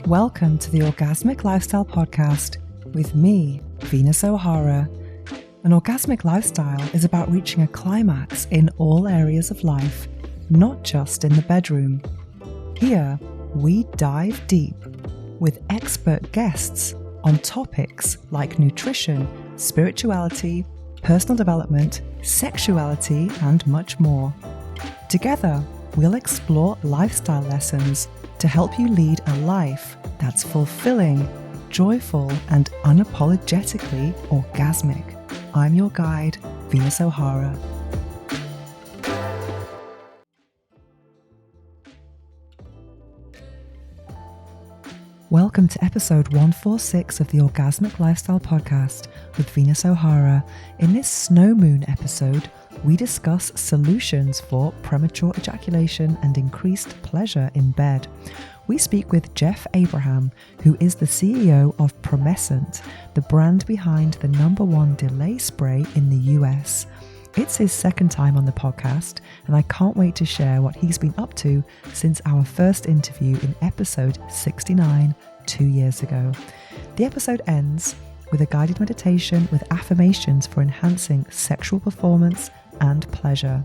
Welcome to the Orgasmic Lifestyle Podcast with me, Venus O'Hara. An orgasmic lifestyle is about reaching a climax in all areas of life, not just in the bedroom. Here, we dive deep with expert guests on topics like nutrition, spirituality, personal development, sexuality, and much more. Together, we'll explore lifestyle lessons to help you lead a life that's fulfilling, joyful, and unapologetically orgasmic. I'm your guide, Venus O'Hara. Welcome to episode 146 of the Orgasmic Lifestyle Podcast with Venus O'Hara. In this snow moon episode, we discuss solutions for premature ejaculation and increased pleasure in bed. We speak with Jeff Abraham, who is the CEO of Promescent, the brand behind the #1 delay spray in the US. It's his second time on the podcast, and I can't wait to share what he's been up to since our first interview in episode 69 2 years ago. The episode ends with a guided meditation with affirmations for enhancing sexual performance and pleasure.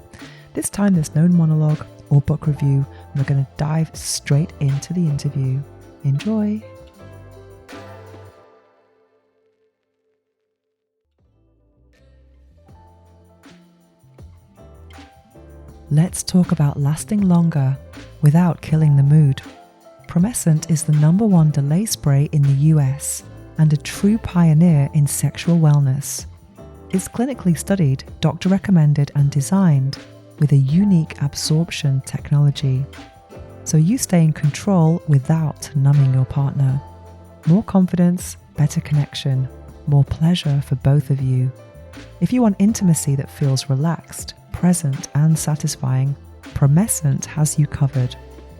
This time there's no monologue or book review, and we're going to dive straight into the interview. Enjoy! Let's talk about lasting longer without killing the mood. Promescent is the #1 delay spray in the US and a true pioneer in sexual wellness. It's clinically studied, doctor recommended, and designed with a unique absorption technology. So you stay in control without numbing your partner. More confidence, better connection, more pleasure for both of you. If you want intimacy that feels relaxed, present, and satisfying, Promescent has you covered.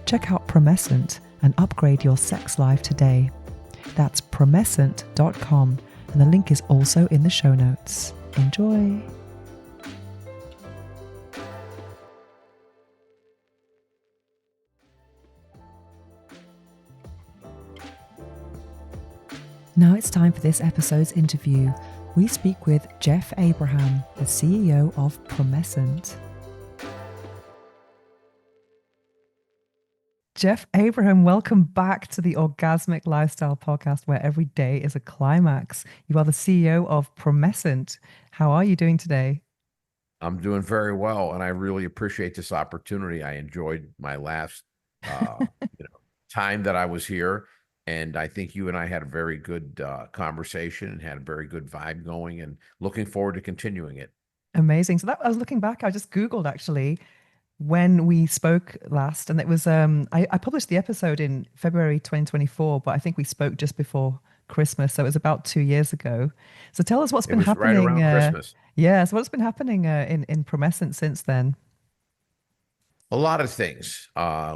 Check out Promescent and upgrade your sex life today. That's promescent.com, and the link is also in the show notes. Enjoy! Now it's time for this episode's interview. We speak with Jeff Abraham, the CEO of Promescent. Jeff Abraham, welcome back to the Orgasmic Lifestyle Podcast, where every day is a climax. You are the CEO of Promescent. How are you doing today? I'm doing very well, and I really appreciate this opportunity. I enjoyed my last time that I was here, and I think you and I had a very good conversation and had a very good vibe going, and looking forward to continuing it. Amazing. So I was looking back, I just Googled actually when we spoke last, and it was I published the episode in February 2024, but I think we spoke just before Christmas, so it was about 2 years ago. So tell us what's been happening right around Christmas. Yeah, so what's been happening in Promescent since then? A lot of things.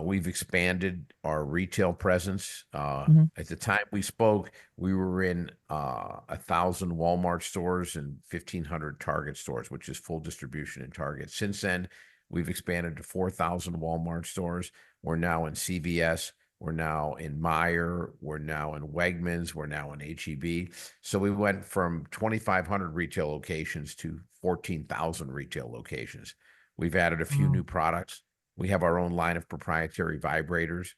We've expanded our retail presence. At the time we spoke, we were in 1,000 Walmart stores and 1,500 Target stores, which is full distribution in Target. Since then, we've expanded to 4,000 Walmart stores. We're now in CVS. We're now in Meijer. We're now in Wegmans. We're now in H-E-B. So we went from 2,500 retail locations to 14,000 retail locations. We've added a few new products. We have our own line of proprietary vibrators.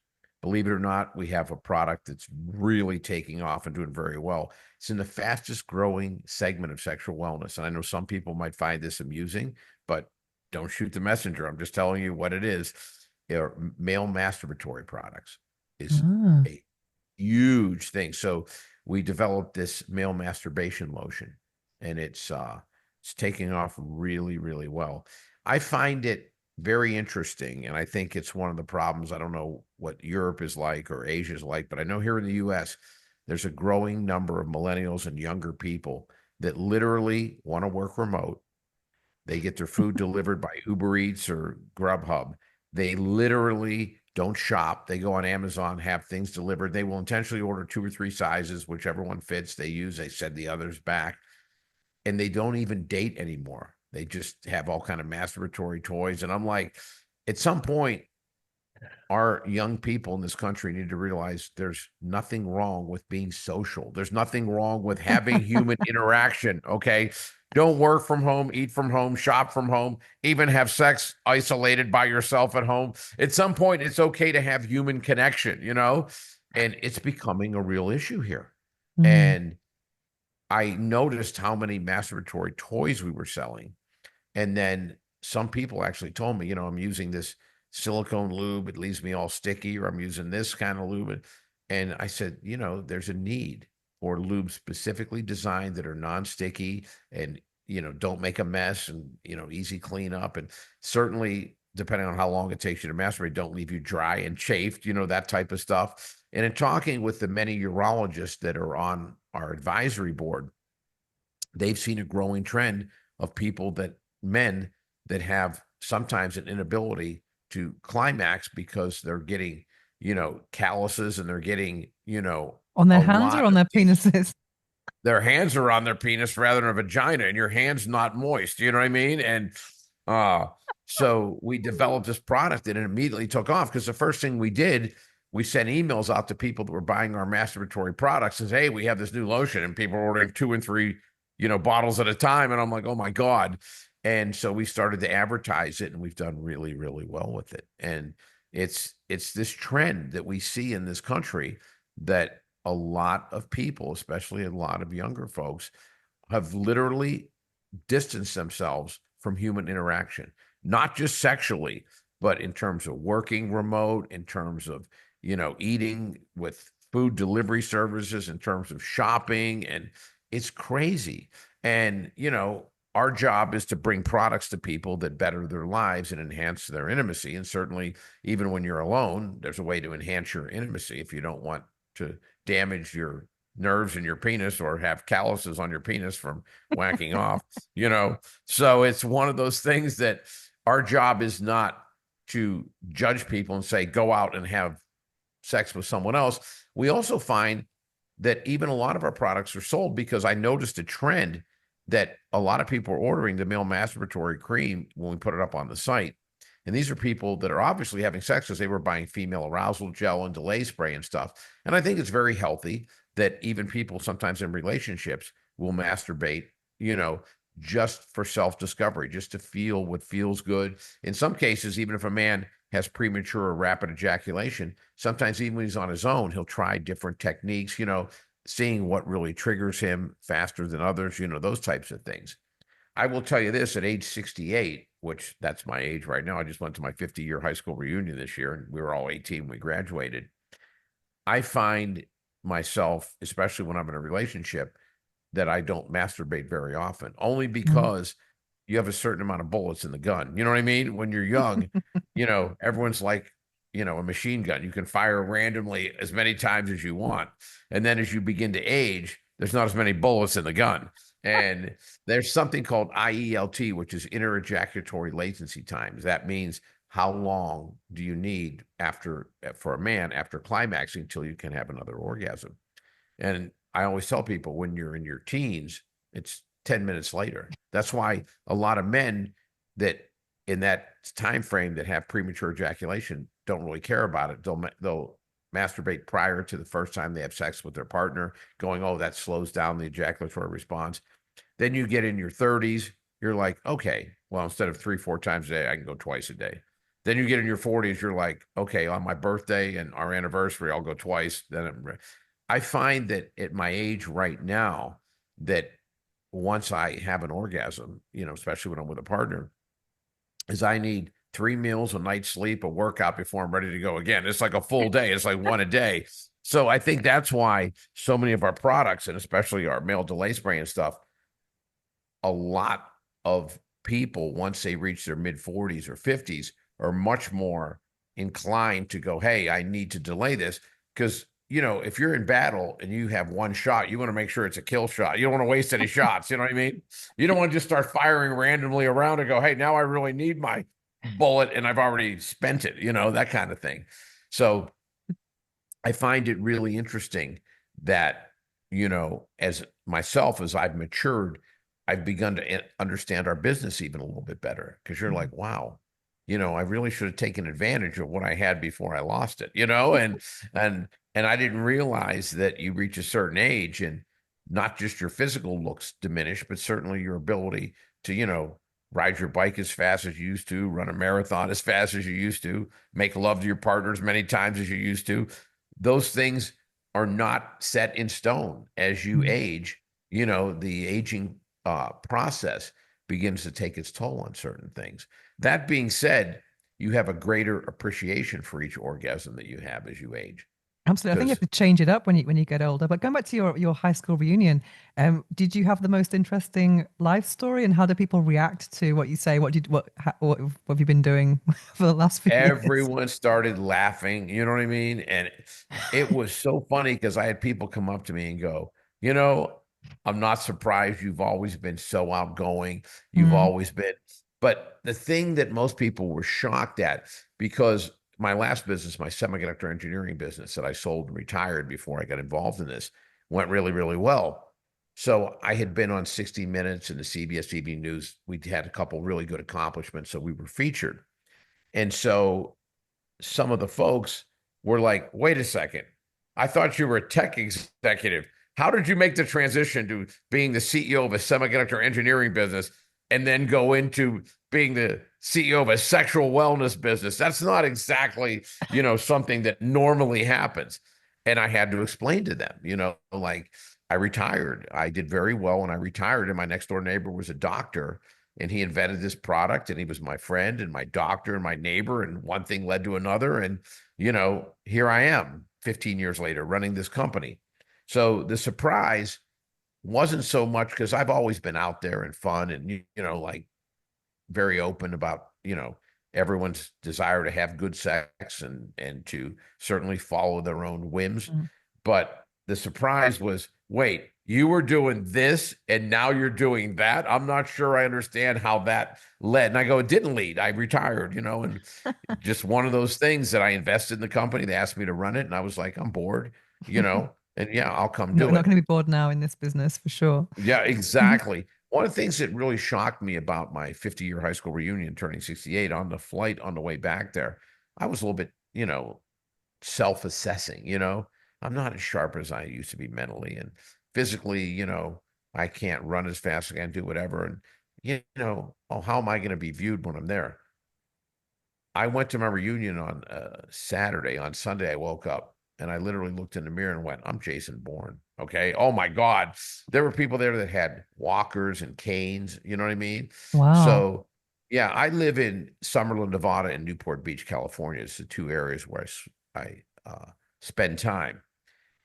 Believe it or not, we have a product that's really taking off and doing very well. It's in the fastest growing segment of sexual wellness. And I know some people might find this amusing, but don't shoot the messenger. I'm just telling you what it is. Male masturbatory products is a huge thing. So we developed this male masturbation lotion, and it's taking off really, really well. I find it very interesting, and I think it's one of the problems. I don't know what Europe is like or Asia is like, but I know here in the US, there's a growing number of millennials and younger people that literally want to work remote. They get their food delivered by Uber Eats or Grubhub. They literally don't shop. They go on Amazon, have things delivered. They will intentionally order 2 or 3 sizes, whichever one fits they use. They send the others back, and they don't even date anymore. They just have all kind of masturbatory toys. And I'm like, at some point, our young people in this country need to realize there's nothing wrong with being social. There's nothing wrong with having human interaction. Okay. Don't work from home, eat from home, shop from home, even have sex isolated by yourself at home. At some point, it's okay to have human connection, and it's becoming a real issue here. Mm. And I noticed how many masturbatory toys we were selling. And then some people actually told me, I'm using this silicone lube, it leaves me all sticky, or I'm using this kind of lube. And I said, there's a need for lubes specifically designed that are non-sticky and, don't make a mess and, easy cleanup. And certainly, depending on how long it takes you to masturbate, don't leave you dry and chafed, that type of stuff. And in talking with the many urologists that are on our advisory board, they've seen a growing trend of men that have sometimes an inability to climax because they're getting, calluses, and they're getting, On their a hands or lot on of their these. penises? Their hands are on their penis rather than a vagina, and your hand's not moist. You know what I mean? And uh, so we developed this product, and it immediately took off because the first thing we did, we sent emails out to people that were buying our masturbatory products and say, hey, we have this new lotion, and people are ordering 2 and 3, bottles at a time. And I'm like, oh my God. And so we started to advertise it, and we've done really, really well with it. And it's this trend that we see in this country that a lot of people, especially a lot of younger folks, have literally distanced themselves from human interaction, not just sexually, but in terms of working remote, in terms of, eating with food delivery services, in terms of shopping. And it's crazy. And, our job is to bring products to people that better their lives and enhance their intimacy. And certainly, even when you're alone, there's a way to enhance your intimacy if you don't want to damage your nerves in your penis or have calluses on your penis from whacking off, you know. So it's one of those things that our job is not to judge people and say, go out and have sex with someone else. We also find that even a lot of our products are sold because I noticed a trend that a lot of people are ordering the male masturbatory cream when we put it up on the site. And these are people that are obviously having sex because they were buying female arousal gel and delay spray and stuff. And I think it's very healthy that even people sometimes in relationships will masturbate, just for self-discovery, just to feel what feels good. In some cases, even if a man has premature or rapid ejaculation, sometimes even when he's on his own, he'll try different techniques, seeing what really triggers him faster than others, those types of things. I will tell you this, at age 68, which that's my age right now. I just went to my 50-year high school reunion this year, and we were all 18 when we graduated. I find myself, especially when I'm in a relationship, that I don't masturbate very often, only Mm. because you have a certain amount of bullets in the gun. You know what I mean? When you're young, everyone's like, a machine gun. You can fire randomly as many times as you want. And then as you begin to age, there's not as many bullets in the gun. And there's something called IELT, which is interejaculatory latency times. That means how long do you need for a man after climaxing until you can have another orgasm. And I always tell people when you're in your teens, it's 10 minutes later. That's why a lot of men that in that time frame that have premature ejaculation don't really care about it. They'll masturbate prior to the first time they have sex with their partner, going, oh, that slows down the ejaculatory response. Then you get in your 30s, you're like, okay, well, instead of 3, 4 times a day, I can go twice a day. Then you get in your 40s, you're like, okay, on my birthday and our anniversary, I'll go twice. I find that at my age right now, that once I have an orgasm, especially when I'm with a partner, is I need 3 meals, a night's sleep, a workout before I'm ready to go again. It's like a full day. It's like one a day. So I think that's why so many of our products, and especially our male delay spray and stuff, a lot of people, once they reach their mid 40s or 50s, are much more inclined to go, hey, I need to delay this. Because, if you're in battle and you have one shot, you want to make sure it's a kill shot. You don't want to waste any shots. You know what I mean? You don't want to just start firing randomly around and go, hey, now I really need my bullet and I've already spent it, that kind of thing. So I find it really interesting that, as myself, as I've matured, I've begun to understand our business even a little bit better because you're like, wow, I really should have taken advantage of what I had before I lost it, and I didn't realize that you reach a certain age and not just your physical looks diminish, but certainly your ability to, ride your bike as fast as you used to, run a marathon as fast as you used to, make love to your partner as many times as you used to. Those things are not set in stone as you Mm. age. The aging process begins to take its toll on certain things. That being said, you have a greater appreciation for each orgasm that you have as you age. Absolutely. I think you have Because to change it up when you get older. But going back to your high school reunion, did you have the most interesting life story, and how do people react to what you say? What have you been doing for the last few years? everyone started laughing, you know what I mean? And it was so funny because I had people come up to me and go, you know, I'm not surprised. You've always been so outgoing. You've Mm, always been. But the thing that most people were shocked at, because my last business, my semiconductor engineering business that I sold and retired before I got involved in this, went really, really well. So I had been on 60 Minutes and the CBS TV News. We had a couple really good accomplishments. So we were featured. And so some of the folks were like, wait a second, I thought you were a tech executive. How did you make the transition to being the CEO of a semiconductor engineering business and then go into being the CEO of a sexual wellness business? That's not exactly, something that normally happens. And I had to explain to them, like I retired. I did very well when I retired, and my next door neighbor was a doctor, and he invented this product, and he was my friend and my doctor and my neighbor, and one thing led to another, and here I am 15 years later running this company. So the surprise wasn't so much because I've always been out there and fun and like very open about everyone's desire to have good sex and to certainly follow their own whims. mm. But the surprise was, wait, you were doing this and now you're doing that. I'm not sure I understand how that led. And I go, it didn't lead. I retired, and just one of those things that I invested in the company. They asked me to run it, and I was like, I'm bored, and yeah, I'll come Not do not it. going to be bored now in this business for sure. Yeah, Mhm. exactly. One of the things that really shocked me about my 50-year high school reunion turning 68, on the flight on the way back there, I was a little bit, self-assessing, I'm not as sharp as I used to be mentally and physically, I can't run as fast, I can't do whatever. And, oh, how am I going to be viewed when I'm there? I went to my reunion on Saturday. On Sunday, I woke up and I literally looked in the mirror and went, I'm Jason Bourne. Okay. Oh my God. There were people there that had walkers and canes. You know what I mean? Wow. So, yeah, I live in Summerlin, Nevada, and Newport Beach, California. It's the two areas where I spend time.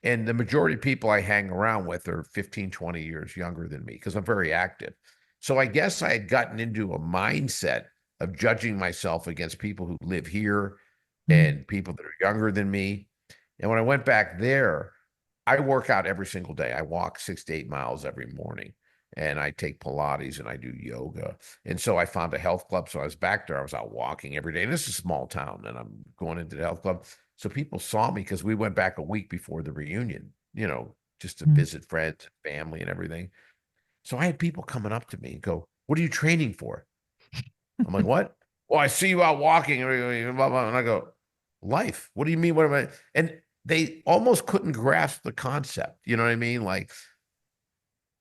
And the majority of people I hang around with are 15, 20 years younger than me because I'm very active. So I guess I had gotten into a mindset of judging myself against people who live here Mm, and people that are younger than me. And when I went back there, I work out every single day. I walk 6 to 8 miles every morning, and I take Pilates and I do yoga. And so I found a health club. So I was back there. I was out walking every day. And this is a small town, and I'm going into the health club. So people saw me because we went back a week before the reunion, just to mm. visit friends, family, and everything. So I had people coming up to me and go, "What are you training for?" I'm like, "What?" "Well, I see you out walking." And blah, blah. And I go, "Life? What do you mean? What am I?" And they almost couldn't grasp the concept. You know what I mean? Like,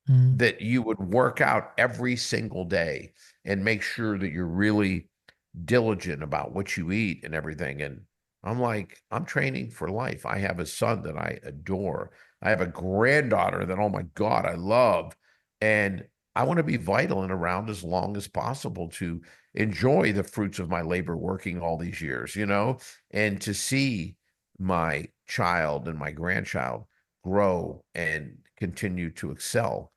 Mm, that you would work out every single day and make sure that you're really diligent about what you eat and everything. And I'm like, I'm training for life. I have a son that I adore. I have a granddaughter that, oh my God, I love. And I want to be vital and around as long as possible to enjoy the fruits of my labor working all these years, and to see my child and my grandchild grow and continue to excel.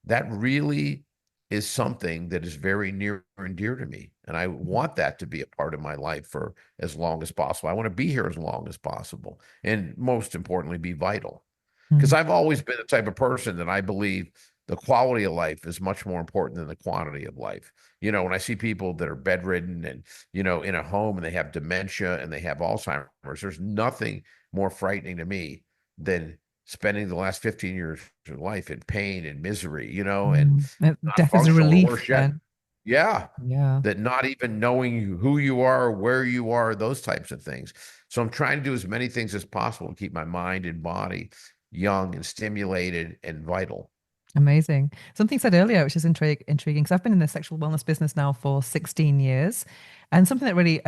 That really is something that is very near and dear to me. And I want that to be a part of my life for as long as possible. I want to be here as long as possible. And most importantly, be vital. Because mm, I've always been the type of person that I believe the quality of life is much more important than the quantity of life. When I see people that are bedridden and, in a home, and they have dementia and they have Alzheimer's, there's nothing more frightening to me than spending the last 15 years of life in pain and misery, and mm. not Death is a functional, or relief worse yet, then. Yeah. Yeah. That not even knowing who you are, where you are, those types of things. So I'm trying to do as many things as possible to keep my mind and body young and stimulated and vital. Amazing. Something said earlier, which is intriguing, because I've been in the sexual wellness business now for 16 years. And something that really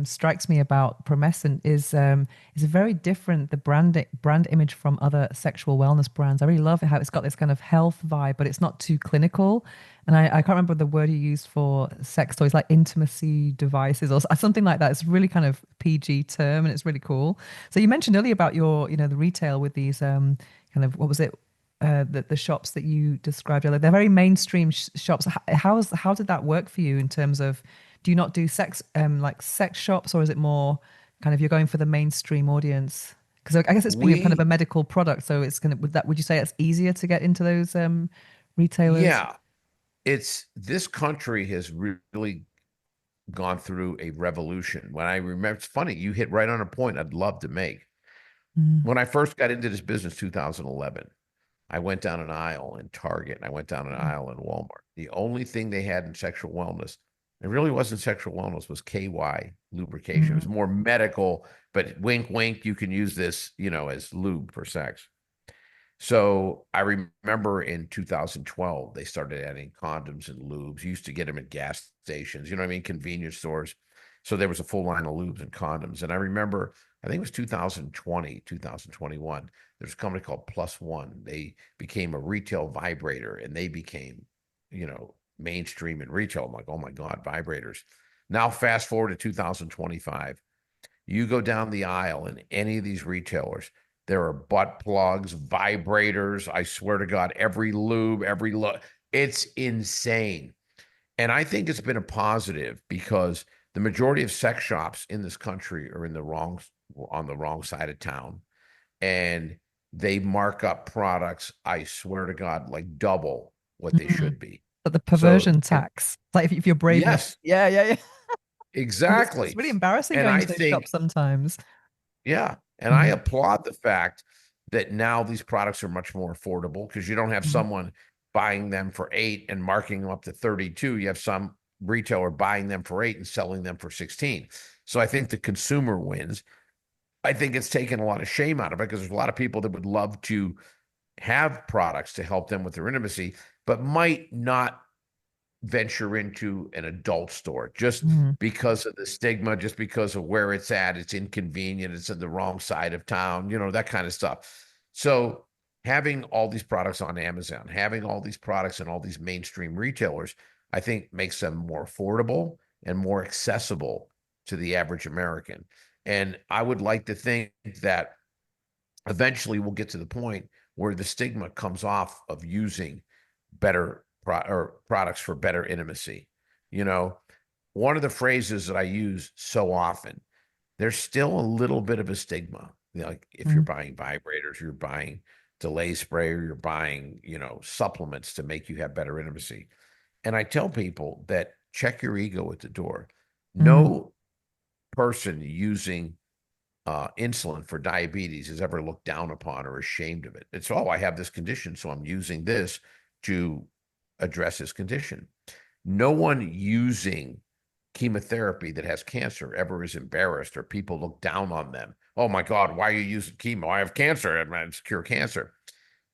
strikes me about Promescent is a very different the brand image from other sexual wellness brands. I really love how it's got this kind of health vibe, but it's not too clinical. And I can't remember the word you used for sex toys, like intimacy devices or something like that. It's really kind of PG term, and it's really cool. So you mentioned earlier about your, the retail with these kind of, what was it? The shops that you described earlier, they're very mainstream shops. How did that work for you in terms of, do you not do sex like sex shops, or is it more kind of you're going for the mainstream audience? Because I guess it's being a kind of a We, medical product, so it's gonna, would you say it's easier to get into those retailers? yeah, it's this country has really gone through a revolution. When I remember, it's funny, you hit right on a point I'd love to make. Mm, When I first got into this business, 2011, I went down an aisle in Target and I went down an mm, aisle in Walmart. The only thing they had in sexual wellness, it really wasn't sexual wellness, was KY lubrication. It was mm, more medical, but wink, wink, you can use this, as lube for sex. So I remember in 2012, they started adding condoms and lubes. You used to get them at gas stations, you know what I mean? Convenience stores. So there was a full line of lubes and condoms. And I remember, I think it was 2020, 2021, there's a company called Plus One. They became a retail vibrator and they became, mainstream in retail. I'm like, oh my God, vibrators. Now, fast forward to 2025. You go down the aisle in any of these retailers, there are butt plugs, vibrators. I swear to God, every lube, every look. It's insane. And I think it's been a positive because the majority of sex shops in this country are on the wrong side of town. And they mark up products, I swear to God, like double what they mm. should be. But the So, perversion and tax, like if you're brave enough, yes, yeah, yeah, yeah. And it's exactly. really embarrassing And going I to those think shops sometimes. Yeah. And I Mm, applaud the fact that now these products are much more affordable because you don't have mm, someone buying them for 8 and marking them up to 32. You have some retailer buying them for 8 and selling them for 16. So I think the consumer wins. I think it's taken a lot of shame out of it because there's a lot of people that would love to have products to help them with their intimacy, but might not venture into an adult store just mm, because of the stigma, just because of where it's at. It's inconvenient. It's in the wrong side of town, that kind of stuff. So having all these products on Amazon, having all these products in all these mainstream retailers, I think makes them more affordable and more accessible to the average American. And I would like to think that eventually we'll get to the point where the stigma comes off of using or products for better intimacy. You know, one of the phrases that I use so often, there's still a little bit of a stigma. Like if you're mm, buying vibrators, you're buying delay spray, or you're buying, supplements to make you have better intimacy. And I tell people that check your ego at the door. mm. No person using insulin for diabetes is ever looked down upon or ashamed of it. It's, oh, I have this condition, so I'm using this to address this condition. No one using chemotherapy that has cancer ever is embarrassed or people look down on them. Oh my God, why are you using chemo? I have cancer. I'm trying to cure cancer.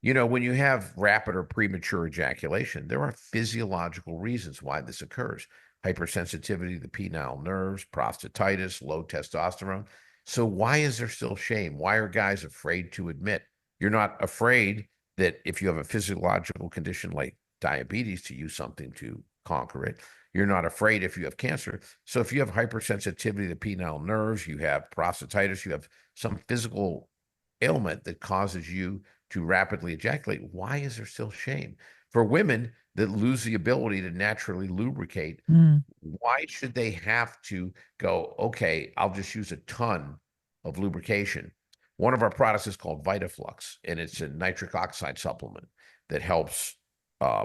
When you have rapid or premature ejaculation, there are physiological reasons why this occurs. Hypersensitivity to the penile nerves, prostatitis, low testosterone. So why is there still shame? Why are guys afraid to admit? You're not afraid that if you have a physiological condition like diabetes to use something to conquer it. You're not afraid if you have cancer. So if you have hypersensitivity to penile nerves, you have prostatitis, you have some physical ailment that causes you to rapidly ejaculate, why is there still shame? For women that lose the ability to naturally lubricate, Mm, why should they have to go, okay, I'll just use a ton of lubrication? One of our products is called VitaFlux, and it's a nitric oxide supplement that helps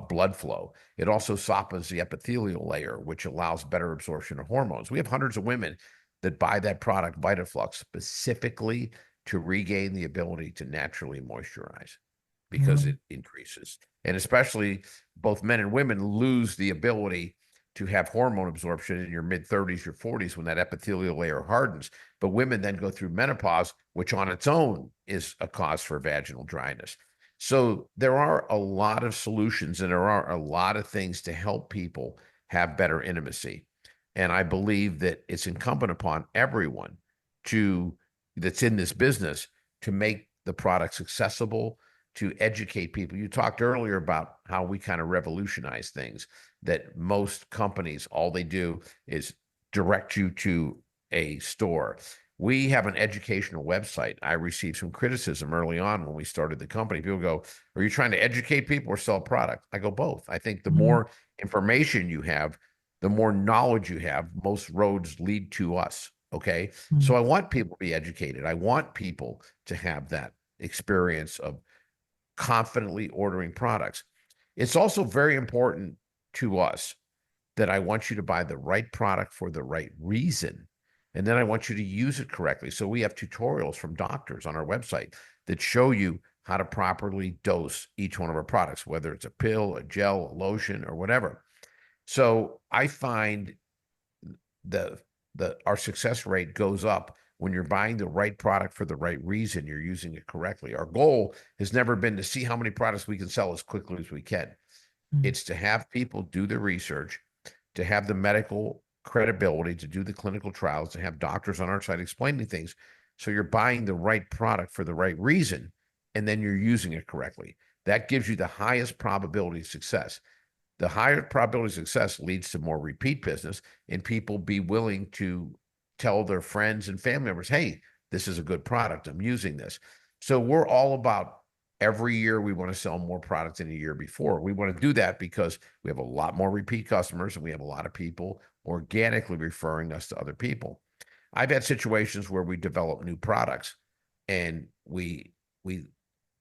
blood flow. It also softens the epithelial layer, which allows better absorption of hormones. We have hundreds of women that buy that product, VitaFlux, specifically to regain the ability to naturally moisturize because mm, it increases. And especially both men and women lose the ability. to have hormone absorption in your mid 30s, your 40s when that epithelial layer hardens. But women then go through menopause, which on its own is a cause for vaginal dryness. So there are a lot of solutions and there are a lot of things to help people have better intimacy. And I believe that it's incumbent upon everyone to that's in this business to make the products accessible, to educate people. You talked earlier about how we kind of revolutionize things, that most companies, all they do is direct you to a store. We have an educational website. I received some criticism early on when we started the company. People go, are you trying to educate people or sell a product? I go, both. I think the more information you have, the more knowledge you have, most roads lead to us. Okay. So I want people to be educated. I want people to have that experience of confidently ordering products. It's also very important to us that I want you to buy the right product for the right reason. And then I want you to use it correctly. So we have tutorials from doctors on our website that show you how to properly dose each one of our products, whether it's a pill, a gel, a lotion, or whatever. So I find the our success rate goes up when you're buying the right product for the right reason, you're using it correctly. Our goal has never been to see how many products we can sell as quickly as we can. It's to have people do the research, to have the medical credibility, to do the clinical trials, to have doctors on our site explaining things. So you're buying the right product for the right reason, and then you're using it correctly. That gives you the highest probability of success. The higher probability of success leads to more repeat business and people be willing to tell their friends and family members, hey, this is a good product. I'm using this. So we're all about every year we want to sell more products than a year before. We want to do that because we have a lot more repeat customers and we have a lot of people organically referring us to other people. I've had situations where we develop new products and we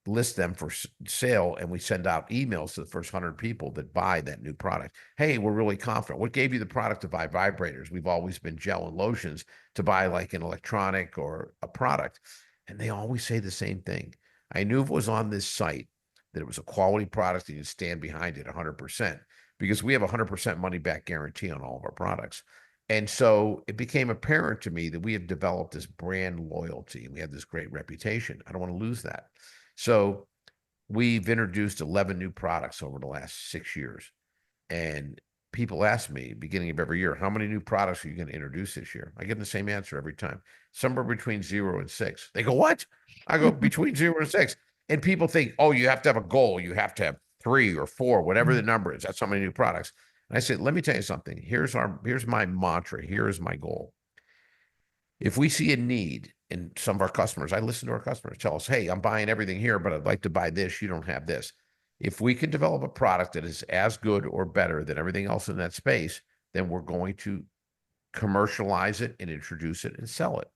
list them for sale and we send out emails to the first 100 people that buy that new product. Hey, we're really confident. What gave you the product to buy vibrators? We've always been gel and lotions to buy like an electronic or a product. And they always say the same thing. I knew if it was on this site that it was a quality product and you'd stand behind it 100% because we have a 100% money back guarantee on all of our products. And so it became apparent to me that we have developed this brand loyalty and we have this great reputation. I don't want to lose that. So we've introduced 11 new products over the last 6 years. And people ask me beginning of every year, how many new products are you going to introduce this year? I give them the same answer every time, somewhere between 0 and 6. They go, what? I go between 0 and 6. And people think, oh, you have to have a goal. You have to have 3 or 4, whatever the number is. That's how many new products. And I said, let me tell you something. Here's my mantra. Here is my goal. If we see a need in some of our customers, I listen to our customers tell us, hey, I'm buying everything here, but I'd like to buy this. You don't have this. If we can develop a product that is as good or better than everything else in that space, then we're going to commercialize it and introduce it and sell it.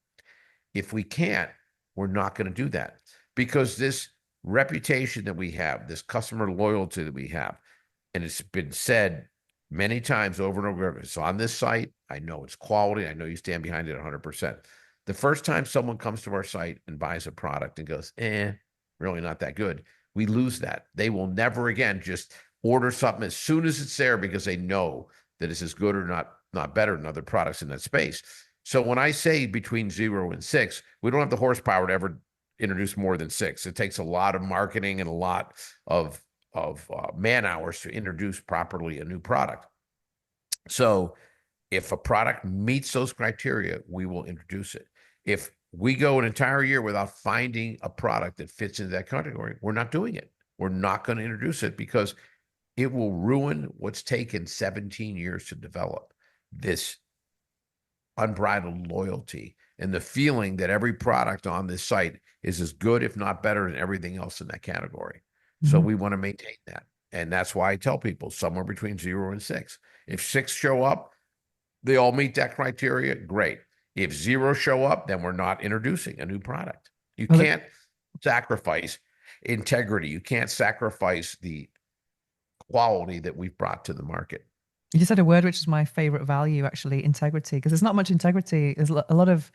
If we can't, we're not going to do that because this reputation that we have, this customer loyalty that we have, and it's been said many times over and over. It's on this site. I know it's quality. I know you stand behind it 100%. The first time someone comes to our site and buys a product and goes, really not that good, we lose that. They will never again just order something as soon as it's there because they know that it's as good or not better than other products in that space. So when I say between 0 and 6, we don't have the horsepower to ever introduce more than 6. It takes a lot of marketing and a lot of man hours to introduce properly a new product. So if a product meets those criteria, we will introduce it. If we go an entire year without finding a product that fits into that category, we're not doing it. We're not going to introduce it because it will ruin what's taken 17 years to develop, this unbridled loyalty and the feeling that every product on this site is as good, if not better, than everything else in that category. So we want to maintain that. And that's why I tell people somewhere between 0 and 6. If 6 show up, they all meet that criteria, great. If 0 show up, then we're not introducing a new product. You can't sacrifice integrity. You can't sacrifice the quality that we've brought to the market. You just said a word which is my favorite value, actually, integrity, because there's not much integrity. There's a lot of,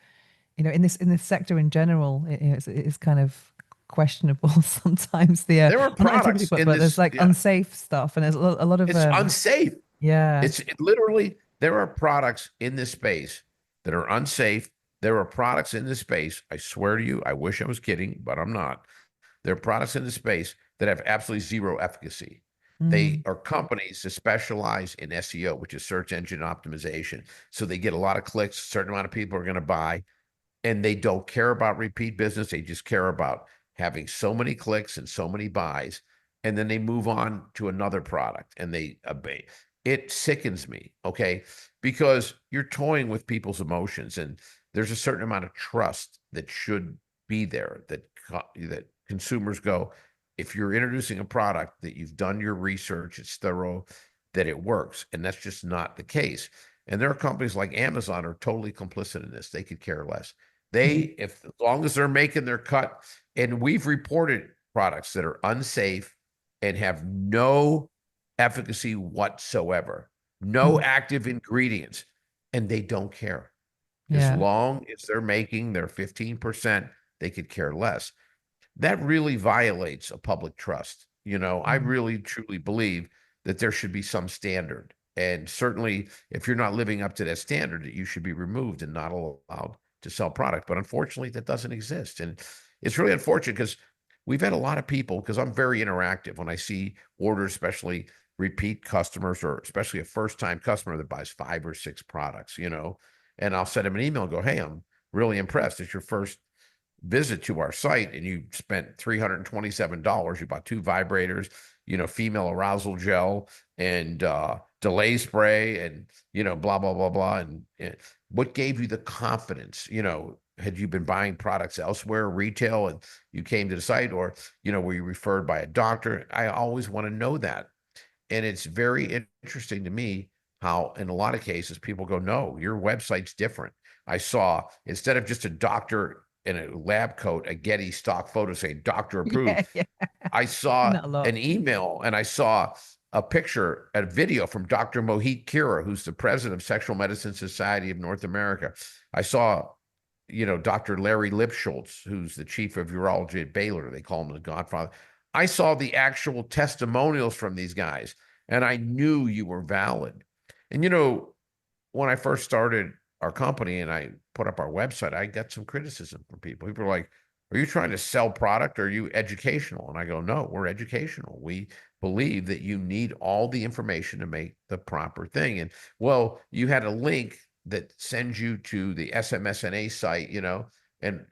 in this sector in general, it's kind of questionable sometimes. There are products but there's like unsafe stuff, and there's a lot of it's unsafe. Yeah. Literally, there are products in this space that are unsafe. There are products in this space. I swear to you, I wish I was kidding, but I'm not. There are products in the space that have absolutely zero efficacy. They Mm. are companies that specialize in SEO, which is search engine optimization. So they get a lot of clicks. A certain amount of people are going to buy, and they don't care about repeat business. They just care about having so many clicks and so many buys. And then they move on to another product and they obey. It sickens me, okay? Because you're toying with people's emotions, and there's a certain amount of trust that should be there that consumers go, if you're introducing a product that you've done your research, it's thorough, that it works. And that's just not the case. And there are companies like Amazon are totally complicit in this. They could care less. Mhm. If as long as they're making their cut, and we've reported products that are unsafe and have no efficacy whatsoever, no Mhm. active ingredients, and they don't care. As Yeah. long as they're making their 15%, they could care less. That really violates a public trust. I Mhm. really truly believe that there should be some standard. And certainly, if you're not living up to that standard, that you should be removed and not allowed to sell product. But unfortunately, that doesn't exist. And it's really unfortunate because we've had a lot of people, because I'm very interactive when I see orders, especially repeat customers or especially a first time customer that buys 5 or 6 products, and I'll send them an email and go, hey, I'm really impressed. It's your first visit to our site and you spent $327. You bought 2 vibrators, female arousal gel and delay spray and, blah, blah, blah, blah. And what gave you the confidence? Had you been buying products elsewhere, retail, and you came to the site, or, were you referred by a doctor? I always want to know that. And it's very interesting to me how, in a lot of cases, people go, no, your website's different. I saw, instead of just a doctor in a lab coat, a Getty stock photo saying doctor Yeah. approved, Yeah. I Seen saw that a lot. an email and I saw a picture, a video from Dr. Mohit Kira, who's the president of Sexual Medicine Society of North America. I saw, Dr. Larry Lipschultz, who's the chief of urology at Baylor. They call him the Godfather. I saw the actual testimonials from these guys, and I knew you were valid. And when I first started our company and I put up our website, I got some criticism from people. People were like, are you trying to sell product or are you educational? And I go, no, we're educational. We believe that you need all the information to make the proper thing. And well, you had a link that sends you to the SMSNA site, and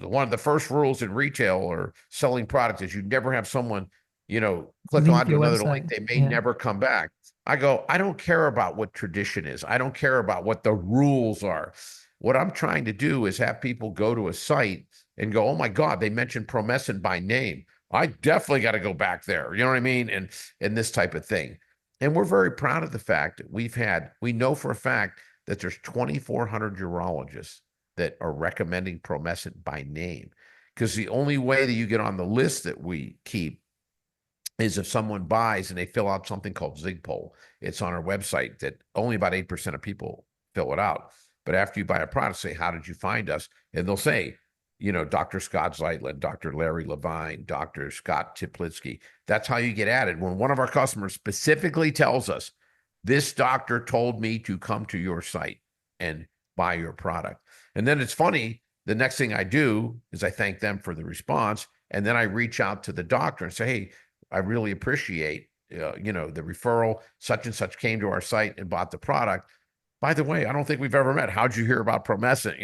one of the first rules in retail or selling products is you never have someone, click Leave onto your another link. website. They may Yeah. never come back. I go, I don't care about what tradition is. I don't care about what the rules are. What I'm trying to do is have people go to a site and go, oh my God, they mentioned Promescent by name. I definitely got to go back there. You know what I mean? And this type of thing. And we're very proud of the fact that we know for a fact that there's 2,400 urologists that are recommending Promescent by name. Because the only way that you get on the list that we keep is if someone buys and they fill out something called Zigpol. It's on our website that only about 8% of people fill it out. But after you buy a product, say, how did you find us? And they'll say, Dr. Scott Zeitlin, Dr. Larry Levine, Dr. Scott Teplitsky. That's how you get added. When one of our customers specifically tells us, this doctor told me to come to your site and buy your product. And then it's funny, the next thing I do is I thank them for the response. And then I reach out to the doctor and say, hey, I really appreciate, the referral. Such and such came to our site and bought the product. By the way, I don't think we've ever met. How'd you hear about Promescent?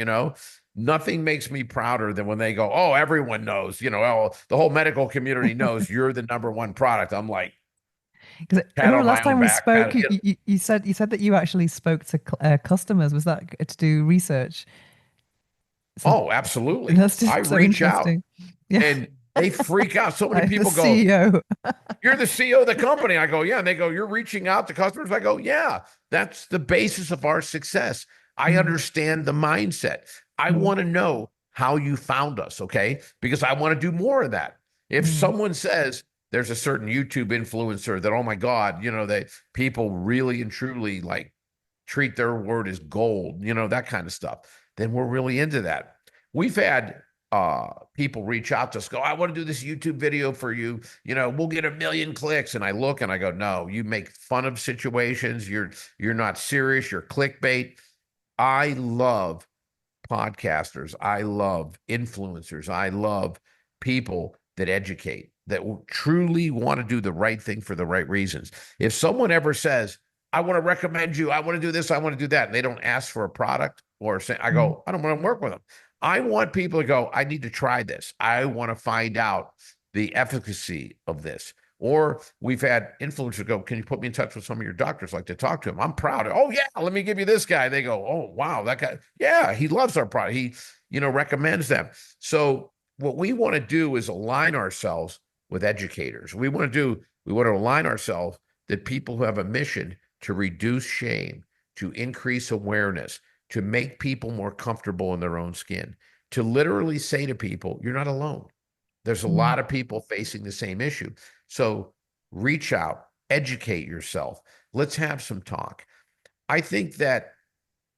Nothing makes me prouder than when they go, oh, everyone knows, oh, the whole medical community knows you're the number one product. I'm like, Because I pat remember on my last own time we back. spoke, you said that you actually spoke to customers. Was that to do research? So Oh, absolutely. that's I just so reach out interesting. Yeah, and they freak out. So many like the people go, CEO. you're the CEO of the company. I go, yeah. And they go, you're reaching out to customers. I go, yeah, that's the basis of our success. I Mm, understand the mindset. I mm, want to know how you found us, okay? Because I want to do more of that. If mm, someone says there's a certain YouTube influencer that, oh my God, they people really and truly like treat their word as gold, that kind of stuff, then we're really into that. We've had people reach out to us, go, I want to do this YouTube video for you. We'll get 1 million clicks. And I look and I go, no, you make fun of situations. You're not serious. You're clickbait. I love podcasters. I love influencers. I love people that educate, that truly want to do the right thing for the right reasons. If someone ever says, I want to recommend you, I want to do this, I want to do that, and they don't ask for a product or say, I go, I don't want to work with them. I want people to go, I need to try this. I want to find out the efficacy of this. Or we've had influencers go, can you put me in touch with some of your doctors? Like to talk to him. I'm proud. Oh yeah, let me give you this guy. They go, oh wow, that guy. Yeah, he loves our product. He, recommends them. So what we want to do is align ourselves with educators. We want to align ourselves that people who have a mission to reduce shame, to increase awareness, to make people more comfortable in their own skin, to literally say to people, you're not alone. There's a lot of people facing the same issue. So reach out, educate yourself. Let's have some talk. I think that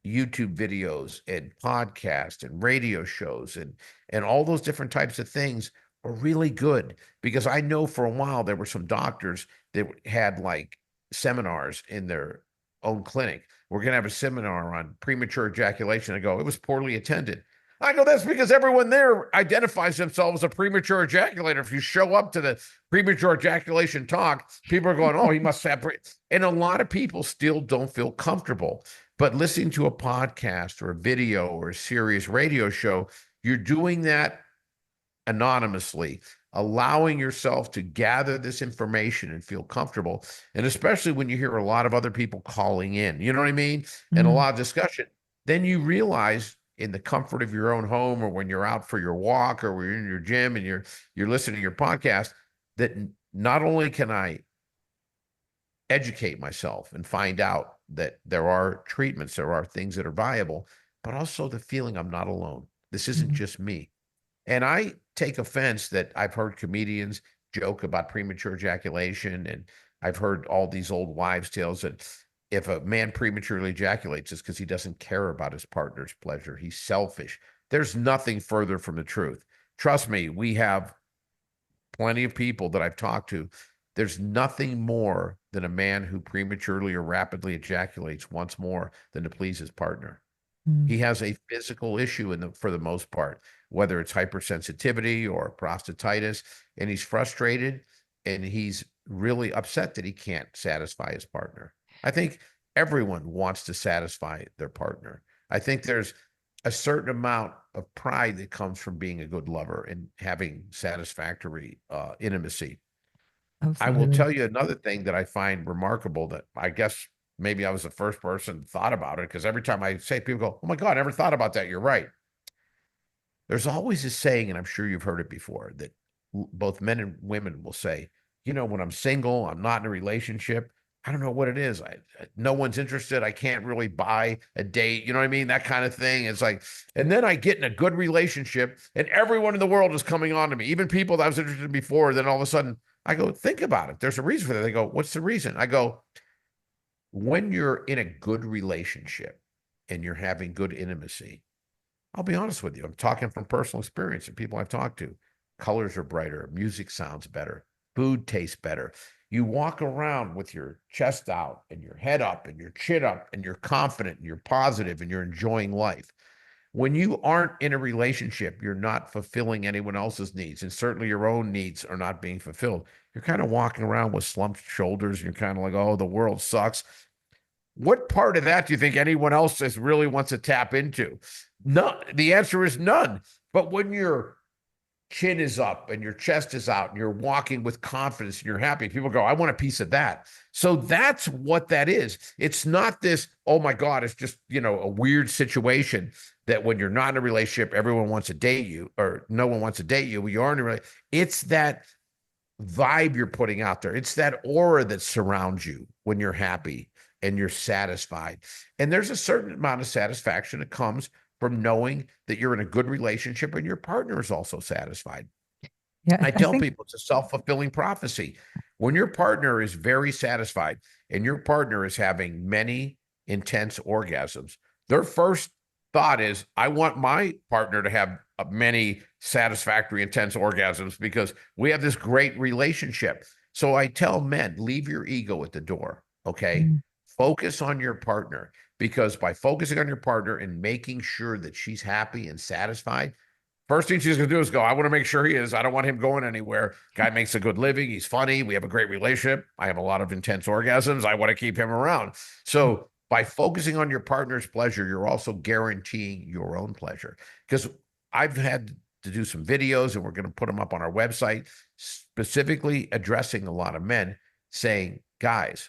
YouTube videos and podcasts and radio shows and all those different types of things are really good, because I know for a while there were some doctors that had like seminars in their own clinic. We're going to have a seminar on premature ejaculation. I go, it was poorly attended. I go, that's because everyone there identifies themselves as a premature ejaculator. If you show up to the premature ejaculation talk, people are going, oh, he must have. And a lot of people still don't feel comfortable. But listening to a podcast or a video or a serious radio show, you're doing that anonymously, allowing yourself to gather this information and feel comfortable. And especially when you hear a lot of other people calling in, you know what I mean? And a lot of discussion, then you realize in the comfort of your own home, or when you're out for your walk, or when you're in your gym and you're listening to your podcast, that not only can I educate myself and find out that there are treatments, there are things that are viable, but also the feeling I'm not alone. This isn't just me. And I take offense that I've heard comedians joke about premature ejaculation, and I've heard all these old wives' tales that if a man prematurely ejaculates, it's because he doesn't care about his partner's pleasure. He's selfish. There's nothing further from the truth. Trust me, we have plenty of people that I've talked to. There's nothing more than a man who prematurely or rapidly ejaculates wants more than to please his partner. He has a physical issue for the most part, whether it's hypersensitivity or prostatitis, and he's frustrated and he's really upset that he can't satisfy his partner. I think everyone wants to satisfy their partner. I think there's a certain amount of pride that comes from being a good lover and having satisfactory intimacy. Absolutely. I will tell you another thing that I find remarkable, that I guess maybe I was the first person thought about it, because every time I say, people go, oh my God, I never thought about that. You're right. There's always a saying, and I'm sure you've heard it before, that both men and women will say, when I'm single, I'm not in a relationship, I don't know what it is. No one's interested. I can't really buy a date. You know what I mean? That kind of thing. It's like, and then I get in a good relationship and everyone in the world is coming on to me, even people that I was interested in before. Then all of a sudden I go, think about it. There's a reason for that. They go, what's the reason? I go, when you're in a good relationship and you're having good intimacy, I'll be honest with you, I'm talking from personal experience and people I've talked to. Colors are brighter, music sounds better, food tastes better. You walk around with your chest out and your head up and your chin up, and you're confident and you're positive and you're enjoying life. When you aren't in a relationship, you're not fulfilling anyone else's needs, and certainly your own needs are not being fulfilled. You're kind of walking around with slumped shoulders and you're kind of like, oh, the world sucks. What part of that do you think anyone else really wants to tap into? No, the answer is none. But when your chin is up and your chest is out and you're walking with confidence and you're happy, people go, I want a piece of that. So that's what that is. It's not this, oh my God, it's just, a weird situation that when you're not in a relationship, everyone wants to date you, or no one wants to date you. You are in a relationship. It's that vibe you're putting out there. It's that aura that surrounds you when you're happy and you're satisfied. And there's a certain amount of satisfaction that comes from knowing that you're in a good relationship and your partner is also satisfied. Yeah, I tell people it's a self-fulfilling prophecy. When your partner is very satisfied and your partner is having many intense orgasms, their first thought is, I want my partner to have many satisfactory, intense orgasms because we have this great relationship. So I tell men, leave your ego at the door. Okay. Mm, Focus on your partner, because by focusing on your partner and making sure that she's happy and satisfied, first thing she's going to do is go, I want to make sure he is. I don't want him going anywhere. Guy makes a good living. He's funny. We have a great relationship. I have a lot of intense orgasms. I want to keep him around. So by focusing on your partner's pleasure, you're also guaranteeing your own pleasure. Because I've had to do some videos, and we're going to put them up on our website, specifically addressing a lot of men saying, guys,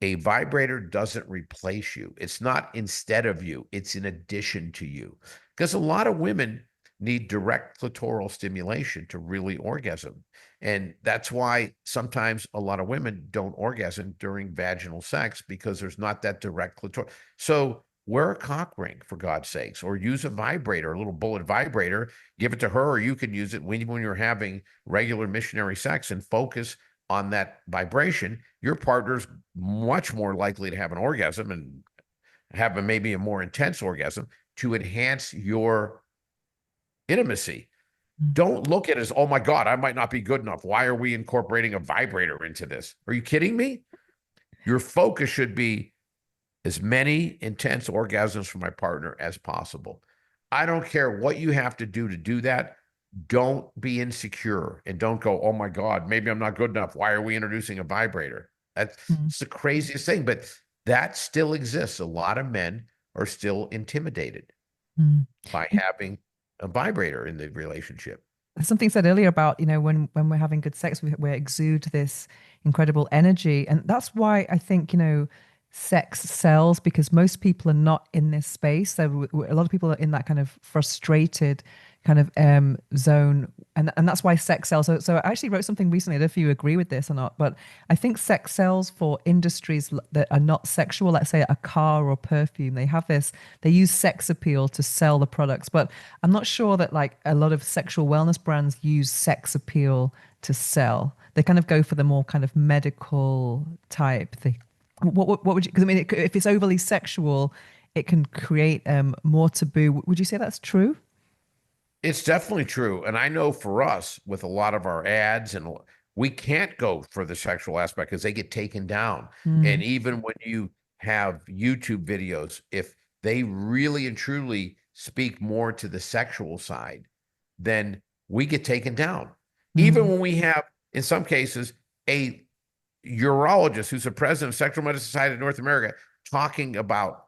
a vibrator doesn't replace you. It's not instead of you. It's in addition to you. Because a lot of women need direct clitoral stimulation to really orgasm. And that's why sometimes a lot of women don't orgasm during vaginal sex, because there's not that direct clitoral. So wear a cock ring, for God's sakes, or use a vibrator, a little bullet vibrator, give it to her, or you can use it when you're having regular missionary sex and focus on that vibration. Your partner's much more likely to have an orgasm and have maybe a more intense orgasm to enhance your intimacy. mm, Don't look at it as, oh my God, I might not be good enough. Why are we incorporating a vibrator into this? Are you kidding me? Your focus should be as many intense orgasms for my partner as possible. I don't care what you have to do that. Don't be insecure and don't go, oh my God, maybe I'm not good enough. Why are we introducing a vibrator? That's mm, it's the craziest thing, but that still exists. A lot of men are still intimidated mm. by having a vibrator in the relationship. Something said earlier about, when we're having good sex, we exude this incredible energy. And that's why I think, sex sells, because most people are not in this space. So a lot of people are in that kind of frustrated kind of zone, and that's why sex sells. So I actually wrote something recently. I don't know if you agree with this or not, but I think sex sells for industries that are not sexual. Let's say a car or perfume. They use sex appeal to sell the products, but I'm not sure that like a lot of sexual wellness brands use sex appeal to sell. They kind of go for the more kind of medical type thing. What would you? Because I mean, if it's overly sexual, it can create more taboo. Would you say that's true? It's definitely true. And I know for us, with a lot of our ads, and we can't go for the sexual aspect because they get taken down. And Mm, even when you have YouTube videos, if they really and truly speak more to the sexual side, then we get taken down. Even mm, when we have, in some cases, a urologist who's the president of Sexual Medicine Society of North America talking about,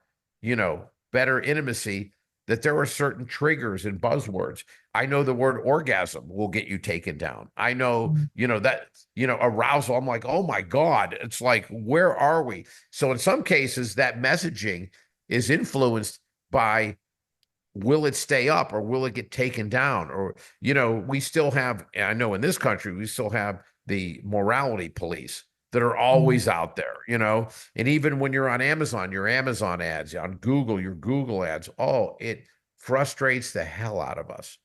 better intimacy, that there are certain triggers and buzzwords. I know the word orgasm will get you taken down. I know, mm, arousal. I'm like, oh my God, it's like, where are we? So in some cases, that messaging is influenced by, will it stay up or will it get taken down? Or, we still have, I know in this country, we still have the morality police that are mm, always out there, and even when you're on Amazon, your Amazon ads, on Google, your Google ads, oh, it frustrates the hell out of us,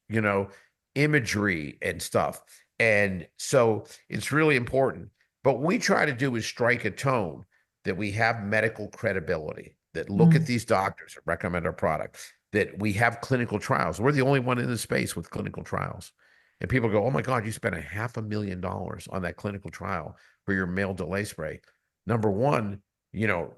imagery and stuff. And so it's really important. But what we try to do is strike a tone that we have medical credibility, that look at mm, these doctors that recommend our product, that we have clinical trials. We're the only one in the space with clinical trials. And people go, oh my God, you spent $500,000 on that clinical trial for your male delay spray. Number one,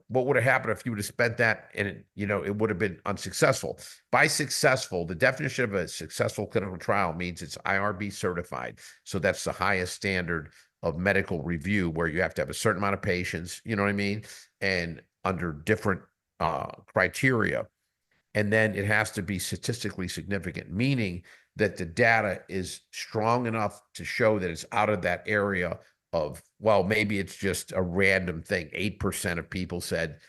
what would have happened if you would have spent that and it would have been unsuccessful? By successful, the definition of a successful clinical trial means it's IRB certified. So that's the highest standard of medical review, where you have to have a certain amount of patients, you know what I mean? And under different criteria. And then it has to be statistically significant, meaning that the data is strong enough to show that it's out of that area of, well, maybe it's just a random thing. 8% of people said,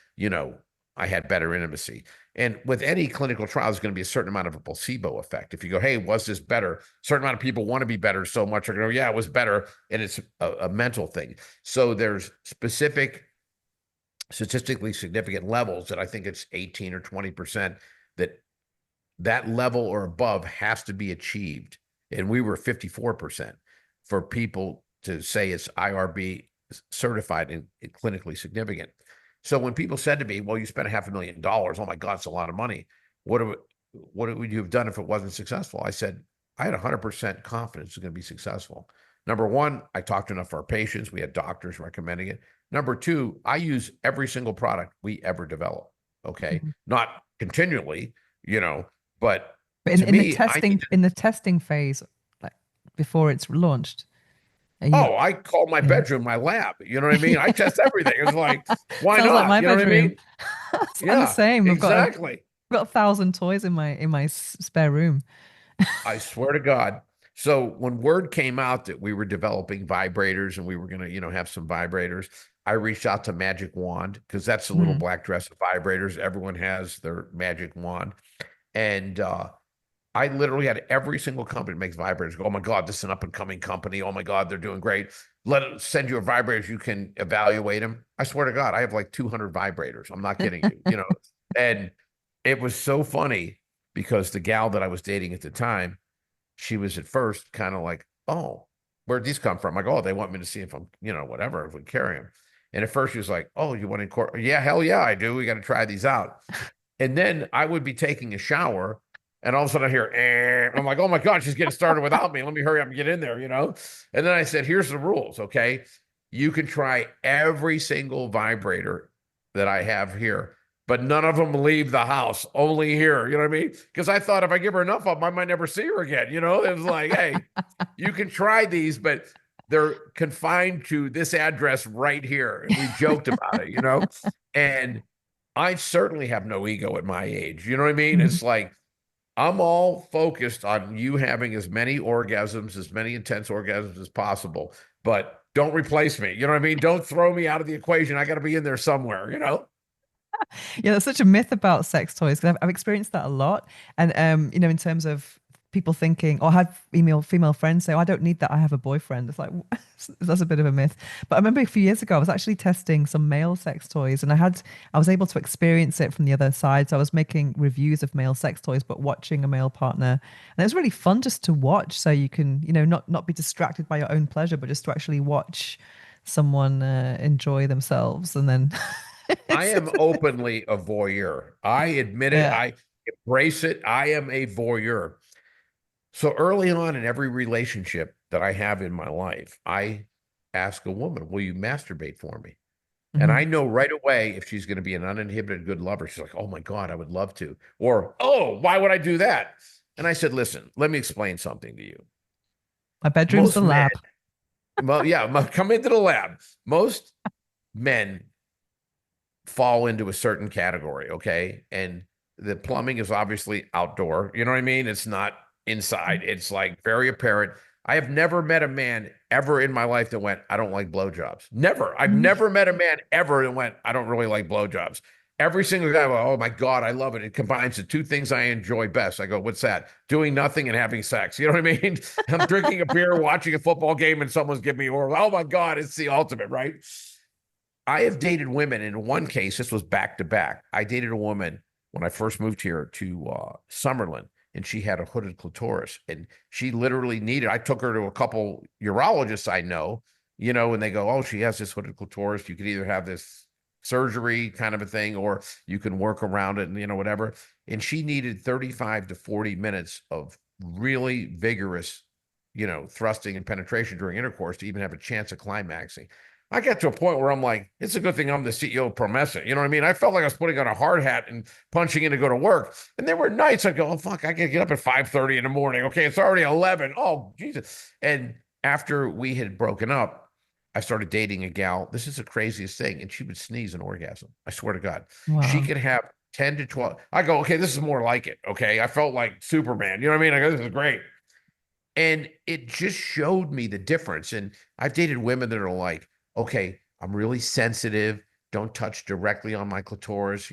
I had better intimacy. And with any clinical trial, there's going to be a certain amount of a placebo effect. If you go, hey, was this better? A certain amount of people want to be better so much, are going to go, yeah, it was better. And it's a mental thing. So there's specific statistically significant levels that I think it's 18 or 20% that level or above has to be achieved. And we were 54% for people to say it's IRB certified and clinically significant. So when people said to me, well, you spent $500,000, oh my God, it's a lot of money. What do we, what would you have done if it wasn't successful? I said, I had 100% confidence it's going to be successful. Number one, I talked to enough of our patients. We had doctors recommending it. Number two, I use every single product we ever develop. Okay. Mhm. Not continually, but But to in the me, I testing phase, like before it's launched, are you? I call my Yeah. bedroom my lab. You know what I mean? I test everything. It's like, why Sounds like not? my You know what I bedroom. mean? I'm the Yeah, same. exactly. I've got 1,000 toys in my spare room. I swear to God. So when word came out that we were developing vibrators and we were going to, have some vibrators, I reached out to Magic Wand because that's the little Hmm. black dress of vibrators. Everyone has their Magic Wand. And I literally had every single company that makes vibrators go, oh my God, this is an up and coming company. Oh my God, they're doing great. Let it send you a vibrators. You can evaluate them. I swear to God, I have like 200 vibrators. I'm not kidding you, and it was so funny because the gal that I was dating at the time, she was at first kind of like, oh, where'd these come from? I go, oh, they want me to see if I'm, whatever, if we carry them. And at first she was like, oh, you want to incorporate? Yeah, hell yeah, I do. We got to try these out. And then I would be taking a shower and all of a sudden I hear, I'm like, oh my God, she's getting started without me. Let me hurry up and get in there, And then I said, here's the rules, okay? You can try every single vibrator that I have here, but none of them leave the house, only here. You know what I mean? Because I thought if I give her enough of them, I might never see her again. It was like, hey, you can try these, but they're confined to this address right here. And we joked about it. And I certainly have no ego at my age. You know what I mean? Mhm. It's like I'm all focused on you having as many orgasms, as many intense orgasms as possible, but don't replace me. You know what I mean? Don't throw me out of the equation. I got to be in there somewhere. Yeah, that's such a myth about sex toys because I've experienced that a lot. And in terms of people thinking, or I had female friends say, oh, I don't need that. I have a boyfriend. It's like that's a bit of a myth. But I remember a few years ago, I was actually testing some male sex toys, and I was able to experience it from the other side. So I was making reviews of male sex toys, but watching a male partner, and it was really fun just to watch. So you can, not be distracted by your own pleasure, but just to actually watch someone enjoy themselves, and then I it's, am openly a voyeur. I admit it. yeah. I embrace it. I am a voyeur. So early on in every relationship that I have in my life, I ask a woman, will you masturbate for me? And Mhm. I know right away if she's going to be an uninhibited good lover. She's like, oh my God, I would love to. Or, oh, why would I do that? And I said, listen, let me explain something to you. My bedroom's the Most men, lab. well, yeah, come into the lab. Most men fall into a certain category, okay? And the plumbing is obviously outdoor. You know what I mean? It's not inside. It's like very apparent. I have never met a man ever in my life that went, I don't like blowjobs. Never. I've Mhm. never met a man ever that went, I don't really like blowjobs. Every single guy, went, oh my God, I love it. It combines the two things I enjoy best. I go, what's that? Doing nothing and having sex. You know what I mean? I'm drinking a beer, watching a football game, and someone's giving me oral. Oh my God, it's the ultimate, right? I have dated women. In one case, this was back to back. I dated a woman when I first moved here to Summerlin, and she had a hooded clitoris, and she literally needed. I took her to a couple urologists I know, and they go, "Oh, she has this hooded clitoris. You could either have this surgery kind of a thing, or you can work around it, and whatever." And she needed 35 to 40 minutes of really vigorous, thrusting and penetration during intercourse to even have a chance of climaxing. I got to a point where I'm like, it's a good thing I'm the CEO of Promescent. You know what I mean? I felt like I was putting on a hard hat and punching in to go to work. And there were nights I'd go, oh, fuck, I got to get up at 5:30 in the morning. Okay, it's already 11. Oh, Jesus. And after we had broken up, I started dating a gal. This is the craziest thing. And she would sneeze an orgasm. I swear to God. She Wow. could have 10 to 12. I go, okay, this is more like it. Okay. I felt like Superman. You know what I mean? I go, this is great. And it just showed me the difference. And I've dated women that are like, okay, I'm really sensitive. Don't touch directly on my clitoris,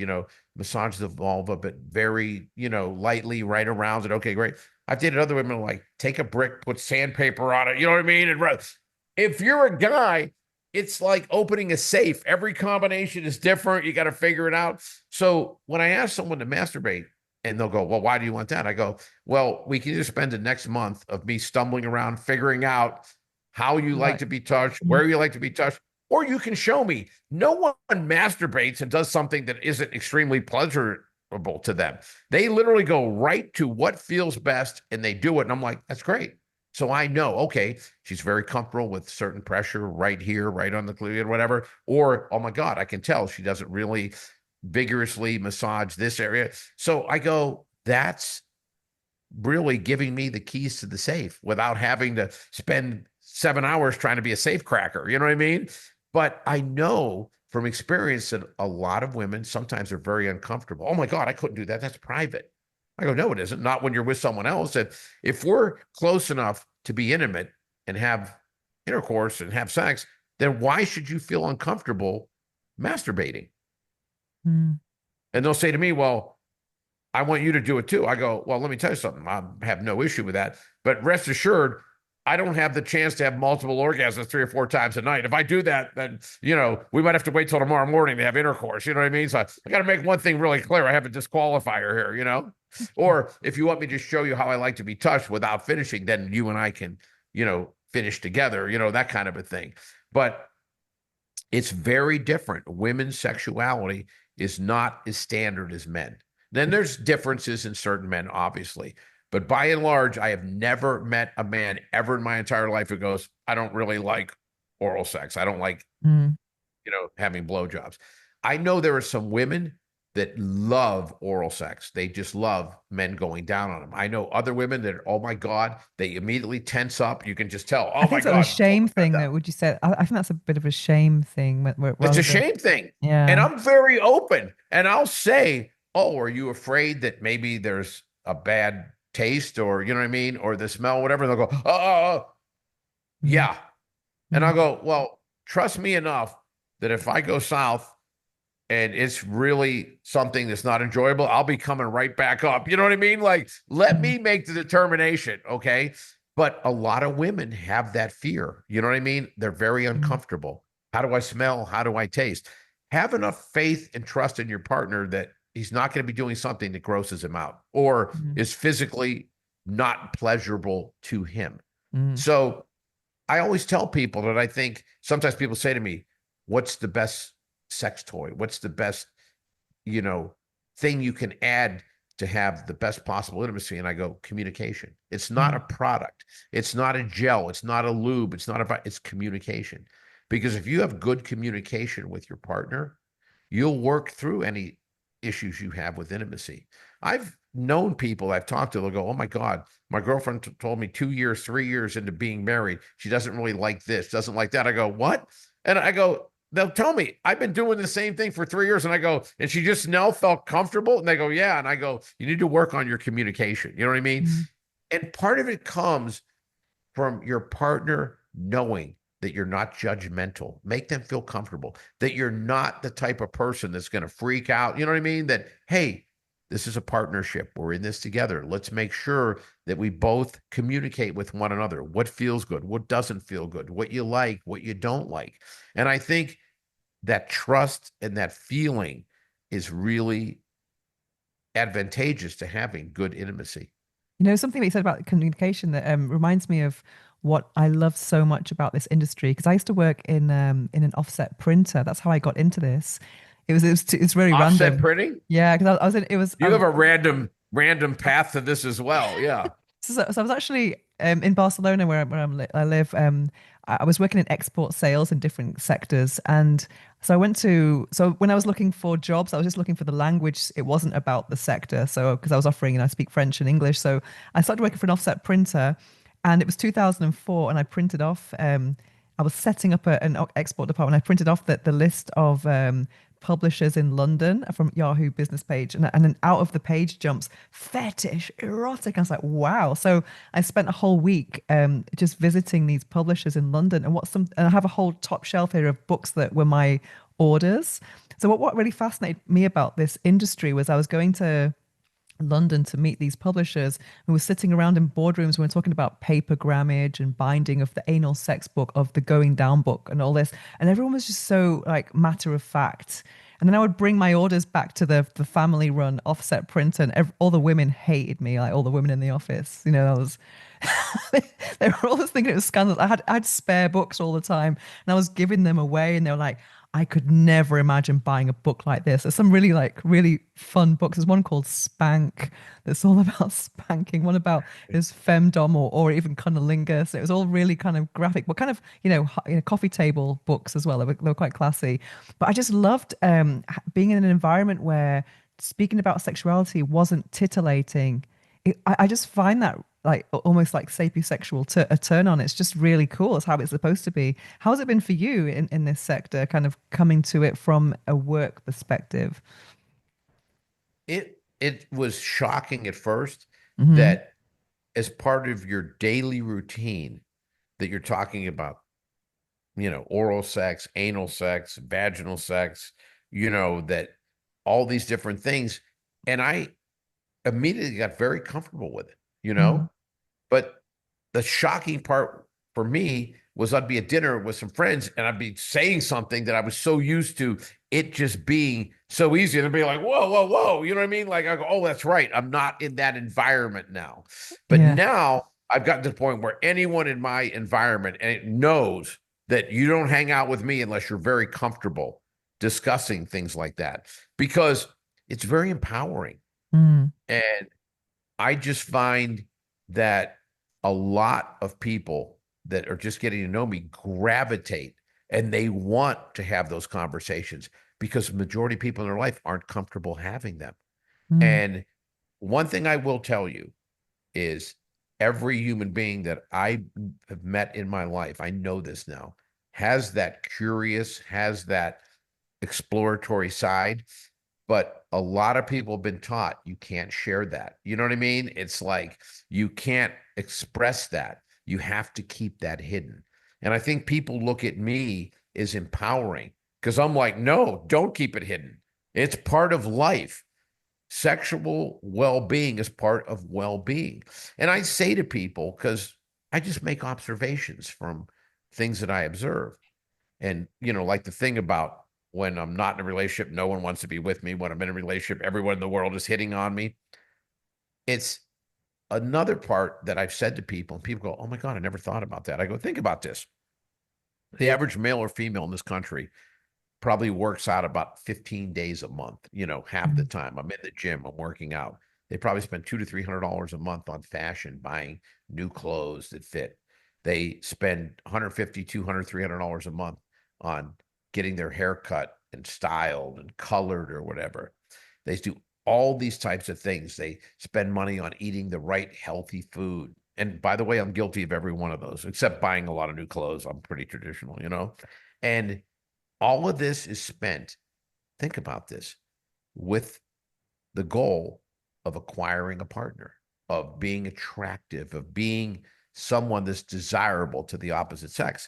massage the vulva, but very, lightly right around it. Okay, great. I've dated other women like, take a brick, put sandpaper on it. You know what I mean? And if you're a guy, it's like opening a safe. Every combination is different. You got to figure it out. So when I ask someone to masturbate, and they'll go, well, why do you want that? I go, well, we can either spend the next month of me stumbling around, figuring out how you like Right. to be touched, Mhm. where you like to be touched, or you can show me. No one masturbates and does something that isn't extremely pleasurable uncomfortable to them. They literally go right to what feels best and they do it. And I'm like, that's great. So I know, okay, she's very comfortable with certain pressure right here, right on the cleavage, whatever. Or, oh my God, I can tell she doesn't really vigorously massage this area. So I go, that's really giving me the keys to the safe without having to spend 7 hours trying to be a safe cracker. You know what I mean? But I know from experience that a lot of women sometimes are very uncomfortable. Oh my God, I couldn't do that. That's private. I go, no, it isn't. Not when you're with someone else. And if we're close enough to be intimate and have intercourse and have sex, then why should you feel uncomfortable masturbating? Mm. And they'll say to me, well, I want you to do it too. I go, well, let me tell you something. I have no issue with that. But rest assured, I don't have the chance to have multiple orgasms 3 or 4 times a night. If I do that, then, we might have to wait till tomorrow morning to have intercourse. You know what I mean? So I got to make one thing really clear. I have a disqualifier here. Or if you want me to show you how I like to be touched without finishing, then you and I can, finish together, that kind of a thing. But it's very different. Women's sexuality is not as standard as men. Then there's differences in certain men, obviously. But by and large, I have never met a man ever in my entire life who goes, I don't really like oral sex. I don't like, having blowjobs. I know there are some women that love oral sex. They just love men going down on them. I know other women that, oh my God, they immediately tense up. You can just tell, I oh think my it's sort of a God. shame thing, though. Would you say? I think that's a bit of a shame thing, It's rather a than, shame thing. And yeah. I'm very open. And I'll say, oh, are you afraid that maybe there's a bad taste or, you know what I mean? Or the smell, whatever. And they'll go, Mm. yeah. And I'll Mm. go, well, trust me enough that if I go south and it's really something that's not enjoyable, I'll be coming right back up. You know what I mean? Like, let Mm. me make the determination. Okay. But a lot of women have that fear. You know what I mean? They're very Mm. uncomfortable. How do I smell? How do I taste? Have enough faith and trust in your partner that he's not going to be doing something that grosses him out or Mm. is physically not pleasurable to him. Mm. So I always tell people that I think sometimes people say to me, what's the best sex toy? What's the best, you know, thing you can add to have the best possible intimacy? And I go, communication. It's not a Mm. product. It's not a gel. It's not a lube. It's communication. Because if you have good communication with your partner, you'll work through any issues you have with intimacy. I've known people I've talked to, they'll go, oh my God, my girlfriend told me 2 years, 3 years into being married, she doesn't really like this, doesn't like that. I go, what? And I go, they'll tell me, I've been doing the same thing for 3 years. And I go, and she just now felt comfortable. And they go, yeah. And I go, you need to work on your communication. You know what I mean? Mm. And part of it comes from your partner knowing that you're not judgmental. Make them feel comfortable, that you're not the type of person that's going to freak out. You know what I mean? That, hey, this is a partnership. We're in this together. Let's make sure that we both communicate with one another. What feels good? What doesn't feel good? What you like? What you don't like? And I think that trust and that feeling is really advantageous to having good intimacy. Something that you said about communication that reminds me of what I love so much about this industry, because I used to work in an offset printer. That's how I got into this. It's really Offset random. printing? Yeah, because I was in it was You have a random path to this as well. Yeah. so I was actually in Barcelona I live. I was working in export sales in different sectors, and so when I was looking for jobs, I was just looking for the language. It wasn't about the sector. So because I was offering, and I speak French and English, so I started working for an offset printer, and it was 2004, and I printed off. I was setting up an export department. I printed off the list of publishers in London from Yahoo business page. And then out of the page jumps fetish, erotic. I was like, wow. So I spent a whole week just visiting these publishers in London and I have a whole top shelf here of books that were my orders. So what really fascinated me about this industry was I was going to London to meet these publishers. We were sitting around in boardrooms. We were talking about paper grammage and binding of the anal sex book, of the going down book, and all this. And everyone was just so like matter of fact. And then I would bring my orders back to the family run offset printer, and all the women hated me, like all the women in the office. I was. They were always thinking it was scandalous. I had spare books all the time, and I was giving them away, and they were like, I could never imagine buying a book like this. There's some really really fun books. There's one called Spank that's all about spanking. One about is femdom or even cunnilingus. It was all really kind of graphic, but kind of coffee table books as well. They were quite classy. But I just loved being in an environment where speaking about sexuality wasn't titillating. I just find that like almost like sapiosexual to a turn on. It's just really cool. It's how it's supposed to be. How's it been for you in this sector, kind of coming to it from a work perspective? It was shocking at first Hmm. that as part of your daily routine that you're talking about, oral sex, anal sex, vaginal sex, that all these different things. And I immediately got very comfortable with it. Mm. But the shocking part for me was I'd be at dinner with some friends and I'd be saying something that I was so used to it just being so easy and I'd be like, whoa, whoa, whoa. You know what I mean? Like I go, oh, that's right. I'm not in that environment now. But Yeah. now I've gotten to the point where anyone in my environment and it knows that you don't hang out with me unless you're very comfortable discussing things like that because it's very empowering. Mm. And I just find that a lot of people that are just getting to know me gravitate and they want to have those conversations because the majority of people in their life aren't comfortable having them. Mm. And one thing I will tell you is every human being that I have met in my life, I know this now, has that curious, has that exploratory side, but a lot of people have been taught you can't share that. You know what I mean? It's like you can't express that. You have to keep that hidden. And I think people look at me as empowering because I'm like, no, don't keep it hidden. It's part of life. Sexual well-being is part of well-being. And I say to people, because I just make observations from things that I observe. And, like the thing about when I'm not in a relationship, no one wants to be with me. When I'm in a relationship, everyone in the world is hitting on me. It's another part that I've said to people, and people go, oh my God, I never thought about that. I go, think about this. The average male or female in this country probably works out about 15 days a month, half the Mm. time. I'm in the gym, I'm working out. They probably spend $200 to $300 a month on fashion, buying new clothes that fit. They spend 150, 200, $300 a month on getting their hair cut and styled and colored or whatever. They do all these types of things. They spend money on eating the right healthy food. And by the way, I'm guilty of every one of those, except buying a lot of new clothes. I'm pretty traditional. And all of this is spent, think about this, with the goal of acquiring a partner, of being attractive, of being someone that's desirable to the opposite sex.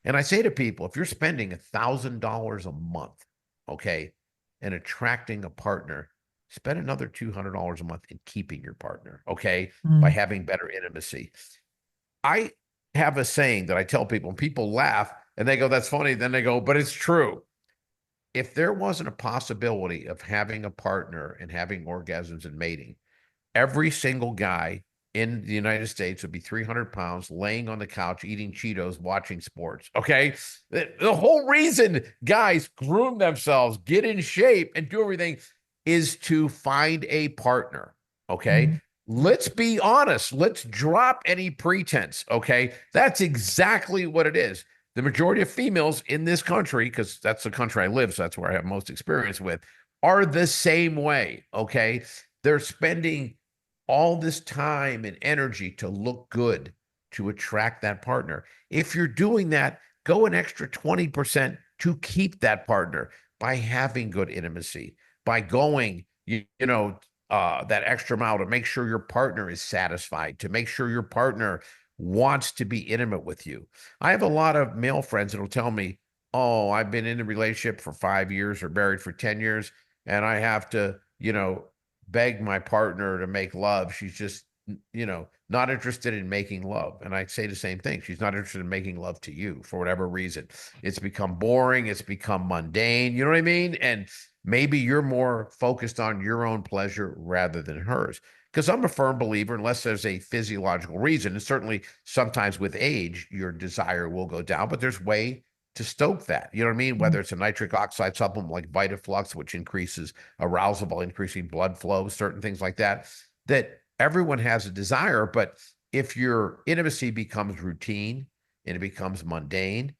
And I say to people, if you're spending $1,000 a month, okay, and attracting a partner, spend another $200 a month in keeping your partner, okay, by Mm. having better intimacy. I have a saying that I tell people, and people laugh and they go, that's funny. Then they go, but it's true. If there wasn't a possibility of having a partner and having orgasms and mating, every single guy in the United States would be 300 pounds, laying on the couch, eating Cheetos, watching sports. Okay. The whole reason guys groom themselves, get in shape, and do everything is to find a partner. Okay. Mm. Let's be honest. Let's drop any pretense. Okay. That's exactly what it is. The majority of females in this country, because that's the country I live, so that's where I have most experience with, are the same way. Okay. They're spending all this time and energy to look good to attract that partner. If you're doing that, go an extra 20% to keep that partner by having good intimacy, by going, that extra mile to make sure your partner is satisfied, to make sure your partner wants to be intimate with you. I have a lot of male friends that will tell me, oh, I've been in a relationship for 5 years or married for 10 years, and I have to, beg my partner to make love. She's just, not interested in making love. And I say the same thing. She's not interested in making love to you for whatever reason. It's become boring. It's become mundane. You know what I mean? And maybe you're more focused on your own pleasure rather than hers. Because I'm a firm believer, unless there's a physiological reason, and certainly sometimes with age, your desire will go down, but there's way to stoke that. You know what I mean? Whether it's a nitric oxide supplement like Vitaflux, which increases arousal by increasing blood flow, certain things like that, that everyone has a desire. But if your intimacy becomes routine and it becomes mundane,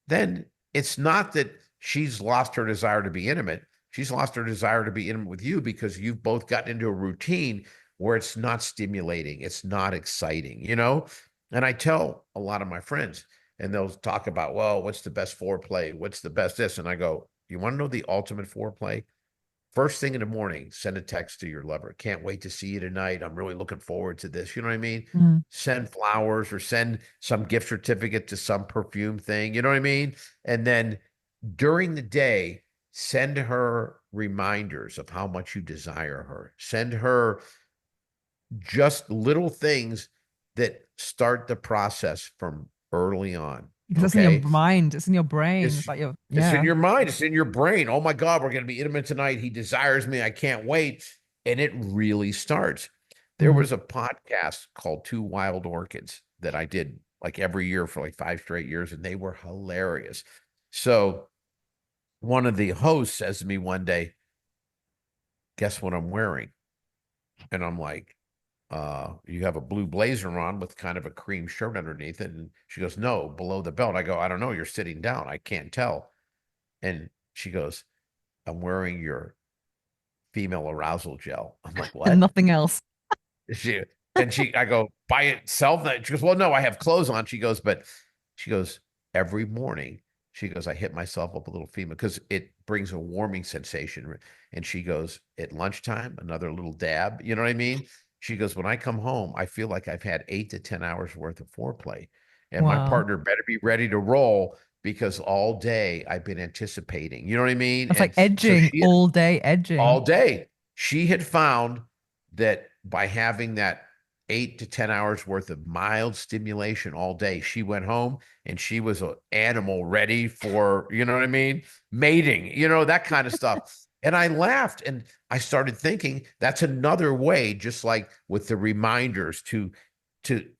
then it's not that she's lost her desire to be intimate. She's lost her desire to be intimate with you because you've both gotten into a routine where it's not stimulating, it's not exciting, you know? And I tell a lot of my friends, and they'll talk about, well, what's the best foreplay? What's the best this? And I go, you want to know the ultimate foreplay? First thing in the morning, send a text to your lover. Can't wait to see you tonight. I'm really looking forward to this. You know what I mean? Mm. Send flowers or send some gift certificate to some perfume thing. You know what I mean? And then during the day, send her reminders of how much you desire her. Send her just little things that start the process from early on. Because it's in your Okay. mind, it's in your brain. It's It's like your, it's in yeah. your mind, it's in your brain. Oh my God, we're going to be intimate tonight. He desires me. I can't wait. And it really starts. There Mm. was a podcast called Two Wild Orchids that I did like every year for like 5 straight years, and they were hilarious. So one of the hosts says to me one day, guess what I'm wearing? And I'm like, you have a blue blazer on with kind of a cream shirt underneath it. And she goes, no, below the belt. I go, I don't know. You're sitting down. I can't tell. And she goes, I'm wearing your female arousal gel. I'm like, And what? nothing else. She I go, by itself. She goes, well, no, I have clothes on. She goes, every morning, she goes, I hit myself up a little female because it brings a warming sensation. And she goes, at lunchtime, another little dab. You know what I mean? She goes, when I come home, I feel like I've had 8 to 10 hours worth of foreplay. And my Wow. partner better be ready to roll because all day I've been anticipating. You know what I mean? It's like And so edging all day, edging. all day. She had found that by having that 8 to 10 hours worth of mild stimulation all day, she went home and she was an animal ready for, you know what I mean? Mating, you know, that kind of stuff. And I laughed and I started thinking that's another way, just like with the reminders to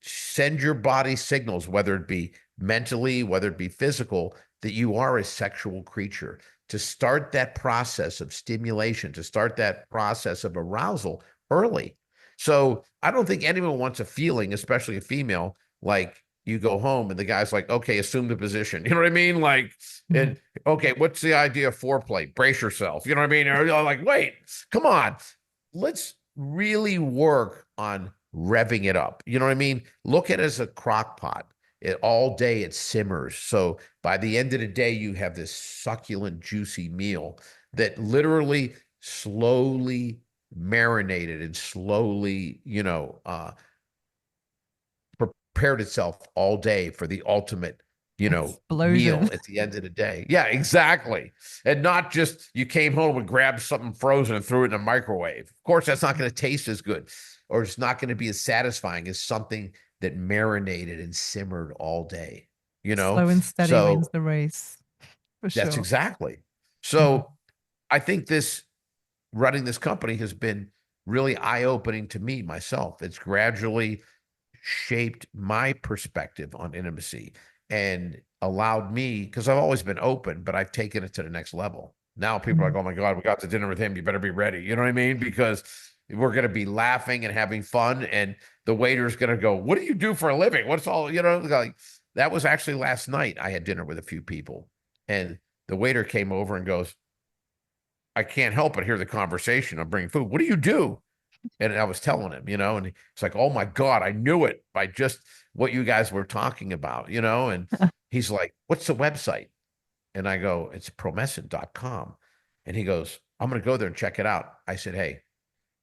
send your body signals, whether it be mentally, whether it be physical, that you are a sexual creature to start that process of stimulation, to start that process of arousal early. So I don't think anyone wants a feeling, especially a female, like you go home and the guy's like, okay, assume the position. You know what I mean? Like, Mm. and okay, what's the idea of foreplay? Brace yourself. You know what I mean? Or you're like, wait, come on. Let's really work on revving it up. You know what I mean? Look at it as a crock pot. All day it simmers. So by the end of the day, you have this succulent, juicy meal that literally slowly marinated and slowly, prepared itself all day for the ultimate, Explosion. meal at the end of the day. Yeah, exactly. And not just you came home and grabbed something frozen and threw it in a microwave. Of course, that's not going to taste as good, or it's not going to be as satisfying as something that marinated and simmered all day, you know? Slow and steady wins So the race, for that's sure. exactly. Mm. So I think this running this company has been really eye-opening to me myself. It's gradually shaped my perspective on intimacy and allowed me, because I've always been open, but I've taken it to the next level. Now people are Mm. like, oh my God, we got to dinner with him. You better be ready. You know what I mean? Because we're going to be laughing and having fun. And the waiter's going to go, what do you do for a living? What's all, like that was actually last night. I had dinner with a few people and the waiter came over and goes, I can't help but hear the conversation. I'm bringing food. What do you do? And I was telling him, and it's like, oh my God, I knew it by just what you guys were talking about, and he's like, what's the website? And I go, it's promescent.com. And he goes, I'm going to go there and check it out. I said, hey,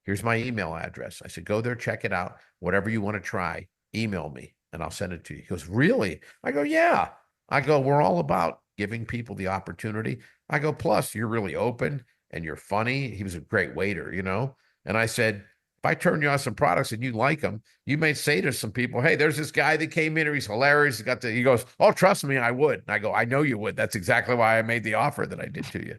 here's my email address. I said, go there, check it out. Whatever you want to try, email me and I'll send it to you. He goes, really? I go, yeah. I go, we're all about giving people the opportunity. I go, plus you're really open and you're funny. He was a great waiter, And I said, if I turn you on some products and you like them, you may say to some people, hey, there's this guy that came in here. He's hilarious. He goes, oh, trust me, I would. And I go, I know you would. That's exactly why I made the offer that I did to you.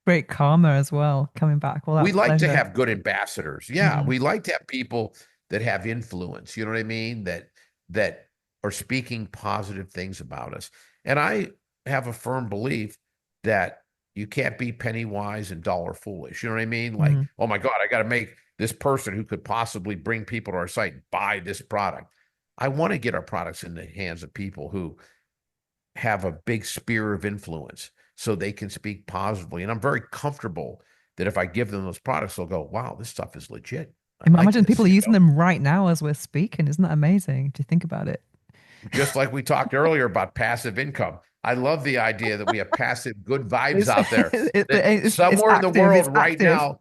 Great karma as well, coming back. Well, We that like to pleasure. have good ambassadors. Yeah, Mm. we like to have people that have influence. You know what I mean? That are speaking positive things about us. And I have a firm belief that you can't be penny wise and dollar foolish. You know what I mean? Like, oh my God, I got to make this person who could possibly bring people to our site buy this product. I want to get our products in the hands of people who have a big sphere of influence so they can speak positively. And I'm very comfortable that if I give them those products, they'll go, wow, this stuff is legit. I like Imagine this, people are using them right now as we're speaking. Isn't that amazing to think about it? Just like we talked earlier about passive income. I love the idea that we have passive good vibes out there. That It's somewhere in the active. world It's right active. now,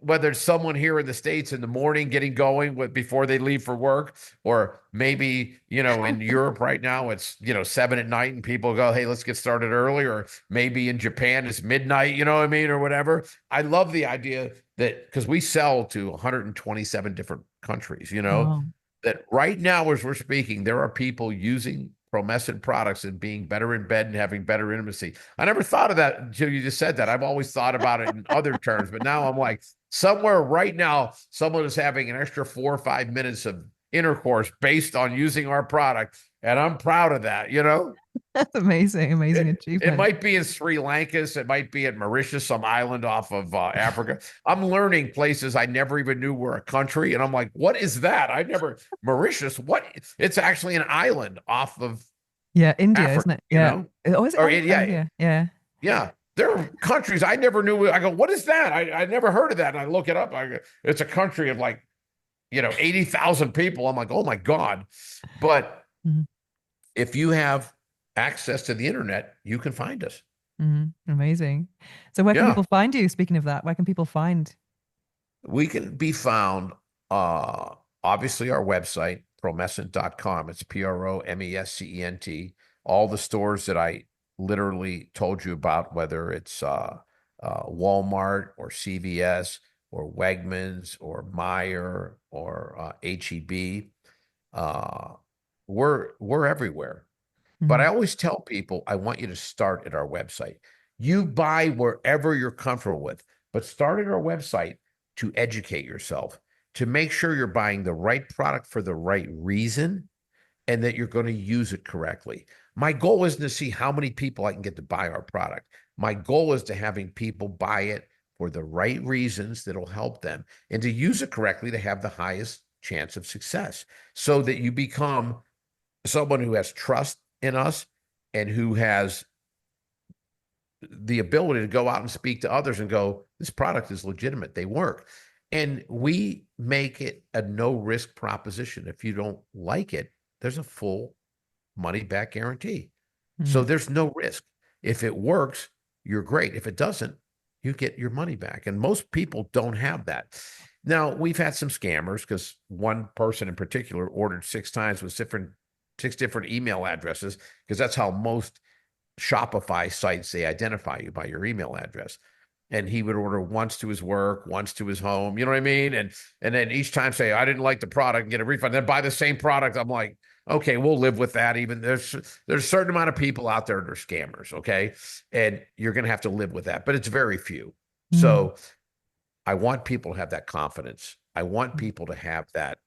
whether it's someone here in the States in the morning getting going before they leave for work, or maybe, in Europe right now, it's, 7 at night and people go, hey, let's get started early. Or maybe in Japan, it's midnight, you know what I mean? Or whatever. I love the idea that because we sell to 127 different countries, Wow. that right now, as we're speaking, there are people using Promescent products and being better in bed and having better intimacy. I never thought of that until you just said that. I've always thought about it in other terms, but now I'm like, somewhere right now, someone is having an extra 4 or 5 minutes of intercourse based on using our product. And I'm proud of that. That's amazing. Amazing It achievement. might be in Sri Lanka. It might be at Mauritius, some island off of Africa. I'm learning places I never even knew were a country. And I'm like, what is that? Mauritius, what? It's actually an island off of Yeah, India, Africa, isn't it? Yeah. Oh, is it Or yeah, India? Yeah. yeah. There are countries I never knew. I go, what is that? I never heard of that. And I look it up. It's a country of like, 80,000 people. I'm like, oh my God. But Mm-hmm. if you have access to the internet, you can find us. Mm-hmm. Amazing. So where can Yeah. people find you? Speaking of that, where can people find? We can be found, uh, obviously, our website, promescent.com. It's Promescent. All the stores that I literally told you about, whether it's Walmart or CVS or Wegmans or Meijer or HEB, uh, we're everywhere. But I Mhm. always tell people, I want you to start at our website. You buy wherever you're comfortable with, but start at our website to educate yourself, to make sure you're buying the right product for the right reason and that you're going to use it correctly. My goal isn't to see how many people I can get to buy our product. My goal is to having people buy it for the right reasons that'll help them and to use it correctly to have the highest chance of success so that you become someone who has trust in us and who has the ability to go out and speak to others and go, this product is legitimate. They work. And we make it a no risk proposition. If you don't like it, there's a full money back guarantee. So Mhm. there's no risk. If it works, you're great. If it doesn't, you get your money back. And most people don't have that. Now, we've had some scammers because one person in particular ordered 6 times with 6 different email addresses because that's how most Shopify sites they identify you by your email address. And he would order once to his work, once to his home. You know what I mean? And then each time say, I didn't like the product and get a refund. Then buy the same product. I'm like, okay, we'll live with that. Even there's a certain amount of people out there that are scammers, okay? And you're gonna have to live with that, but it's very few. Mhm. So I want people to have that confidence. I want people to have that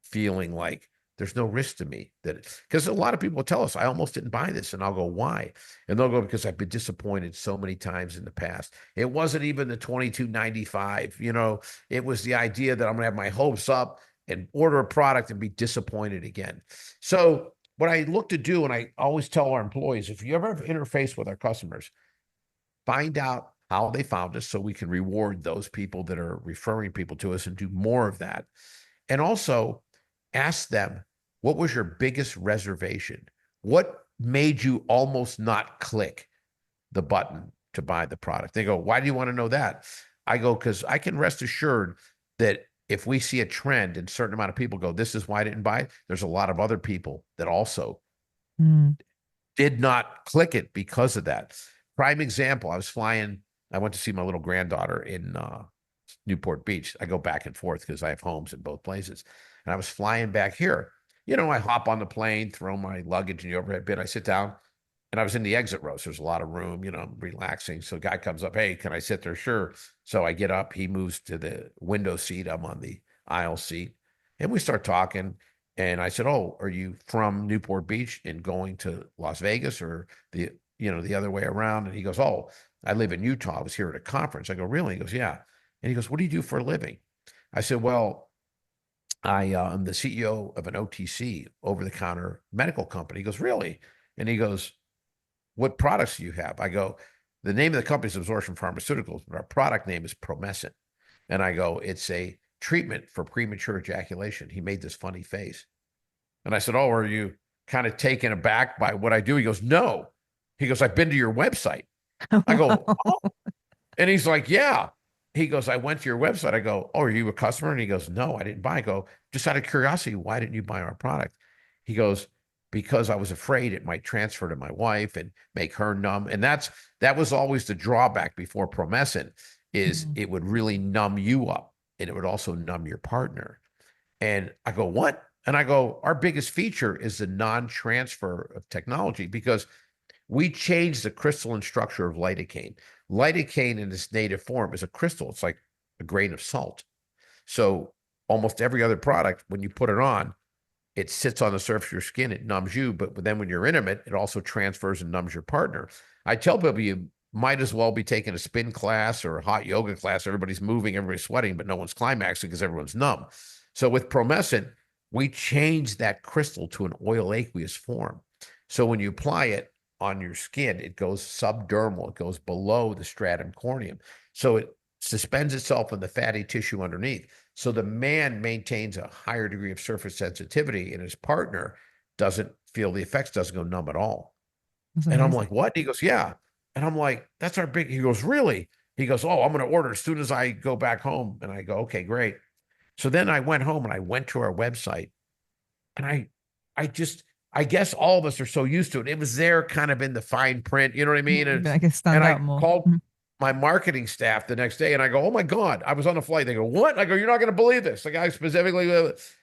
feeling like there's no risk to me that because a lot of people tell us I almost didn't buy this and I'll go why and they'll go because I've been disappointed so many times in the past. It wasn't even the 22.95, it was the idea that I'm going to have my hopes up and order a product and be disappointed again. So what I look to do, and I always tell our employees, if you ever have interface with our customers, find out how they found us so we can reward those people that are referring people to us and do more of that. And also ask them, what was your biggest reservation? What made you almost not click the button to buy the product? They go, why do you want to know that? I go, because I can rest assured that if we see a trend and a certain amount of people go, this is why I didn't buy it, there's a lot of other people that also Mhm. did not click it because of that. Prime example, I went to see my little granddaughter in Newport Beach. I go back and forth because I have homes in both places. And I was flying back here. I hop on the plane, throw my luggage in the overhead bin. I sit down and I was in the exit row. So there's a lot of room, I'm relaxing. So a guy comes up, hey, can I sit there? Sure. So I get up. He moves to the window seat. I'm on the aisle seat. And we start talking. And I said, oh, are you from Newport Beach and going to Las Vegas or the the other way around. And he goes, oh, I live in Utah. I was here at a conference. I go, really? He goes, yeah. And he goes, what do you do for a living? I said, well, I am the CEO of an OTC over the counter medical company. He goes, really? And he goes, what products do you have? I go, the name of the company is Absorption Pharmaceuticals, but our product name is Promescent. And I go, it's a treatment for premature ejaculation. He made this funny face. And I said, oh, are you kind of taken aback by what I do? He goes, no. He goes, I've been to your website. I go, oh. And he's like, yeah. He goes, I went to your website. I go, oh, are you a customer? And he goes, no, I didn't buy. I go, just out of curiosity, why didn't you buy our product? He goes, because I was afraid it might transfer to my wife and make her numb. And that was always the drawback before Promescent, is it would really numb you up, and it would also numb your partner. And I go, what? And I go, our biggest feature is the non-transfer of technology, because we changed the crystalline structure of lidocaine. Lidocaine in its native form is a crystal. It's like a grain of salt. So almost every other product, when you put it on, it sits on the surface of your skin. It numbs you. But then when you're intimate, it also transfers and numbs your partner. I tell people you might as well be taking a spin class or a hot yoga class. Everybody's moving, everybody's sweating, but no one's climaxing because everyone's numb. So with Promescent, we changed that crystal to an oil aqueous form. So when you apply it on your skin, it goes subdermal. It goes below the stratum corneum. So it suspends itself in the fatty tissue underneath. So the man maintains a higher degree of surface sensitivity, and his partner doesn't feel the effects, doesn't go numb at all. And I'm like, what? And he goes, yeah. And I'm like, that's our big, he goes, really? He goes, oh, I'm going to order as soon as I go back home. And I go, okay, great. So then I went home and I went to our website, and I guess all of us are so used to it. It was there kind of in the fine print, you know what I mean? I can stand out more. Called my marketing staff the next day, and I go, oh my God, I was on a flight. They go, what? I go, you're not going to believe this. The guy specifically,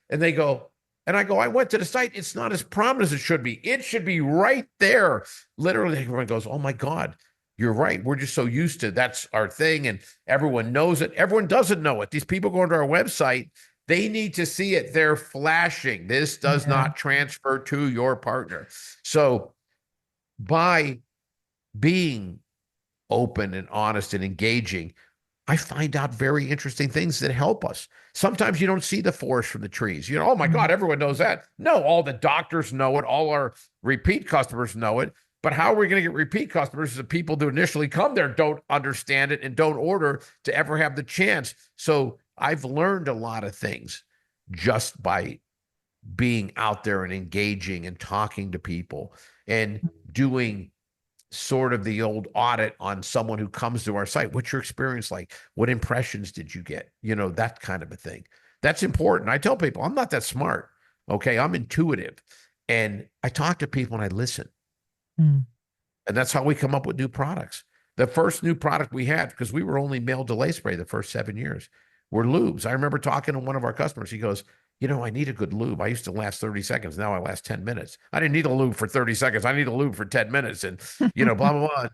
and they go, and I go, I went to the site. It's not as prominent as it should be. It should be right there. Literally, everyone goes, oh my God, you're right. We're just so used to that's our thing, and everyone knows it. Everyone doesn't know it. These people going to our website, they need to see it. They're flashing. This does not transfer to your partner. So by being open and honest and engaging, I find out very interesting things that help us. Sometimes you don't see the forest from the trees. Oh my God, everyone knows that. No, all the doctors know it. All our repeat customers know it. But how are we going to get repeat customers if the people who initially come there don't understand it and don't order to ever have the chance? So I've learned a lot of things just by being out there and engaging and talking to people and doing sort of the old audit on someone who comes to our site. What's your experience like? What impressions did you get? That kind of a thing. That's important. I tell people I'm not that smart. Okay. I'm intuitive, and I talk to people and I listen. And that's how we come up with new products. The first new product we had, because we were only male delay spray the first 7 years, were lubes. I remember talking to one of our customers. He goes, I need a good lube. I used to last 30 seconds. Now I last 10 minutes. I didn't need a lube for 30 seconds. I need a lube for 10 minutes. And, blah, blah, blah.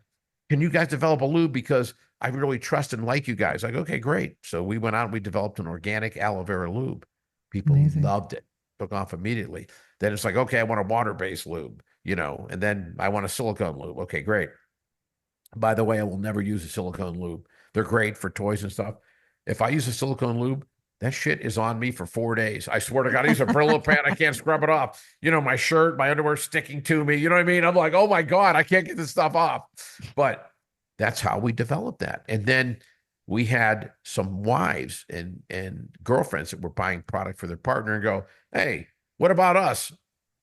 Can you guys develop a lube? Because I really trust and like you guys. I go, okay, great. So we went out and we developed an organic aloe vera lube. People loved it. Took off immediately. Then it's like, okay, I want a water-based lube, and then I want a silicone lube. Okay, great. By the way, I will never use a silicone lube. They're great for toys and stuff. If I use a silicone lube, that shit is on me for 4 days. I swear to God, I use a Brillo pad. I can't scrub it off. My shirt, my underwear sticking to me. You know what I mean? I'm like, oh my God, I can't get this stuff off. But that's how we developed that. And then we had some wives and girlfriends that were buying product for their partner and go, hey, what about us?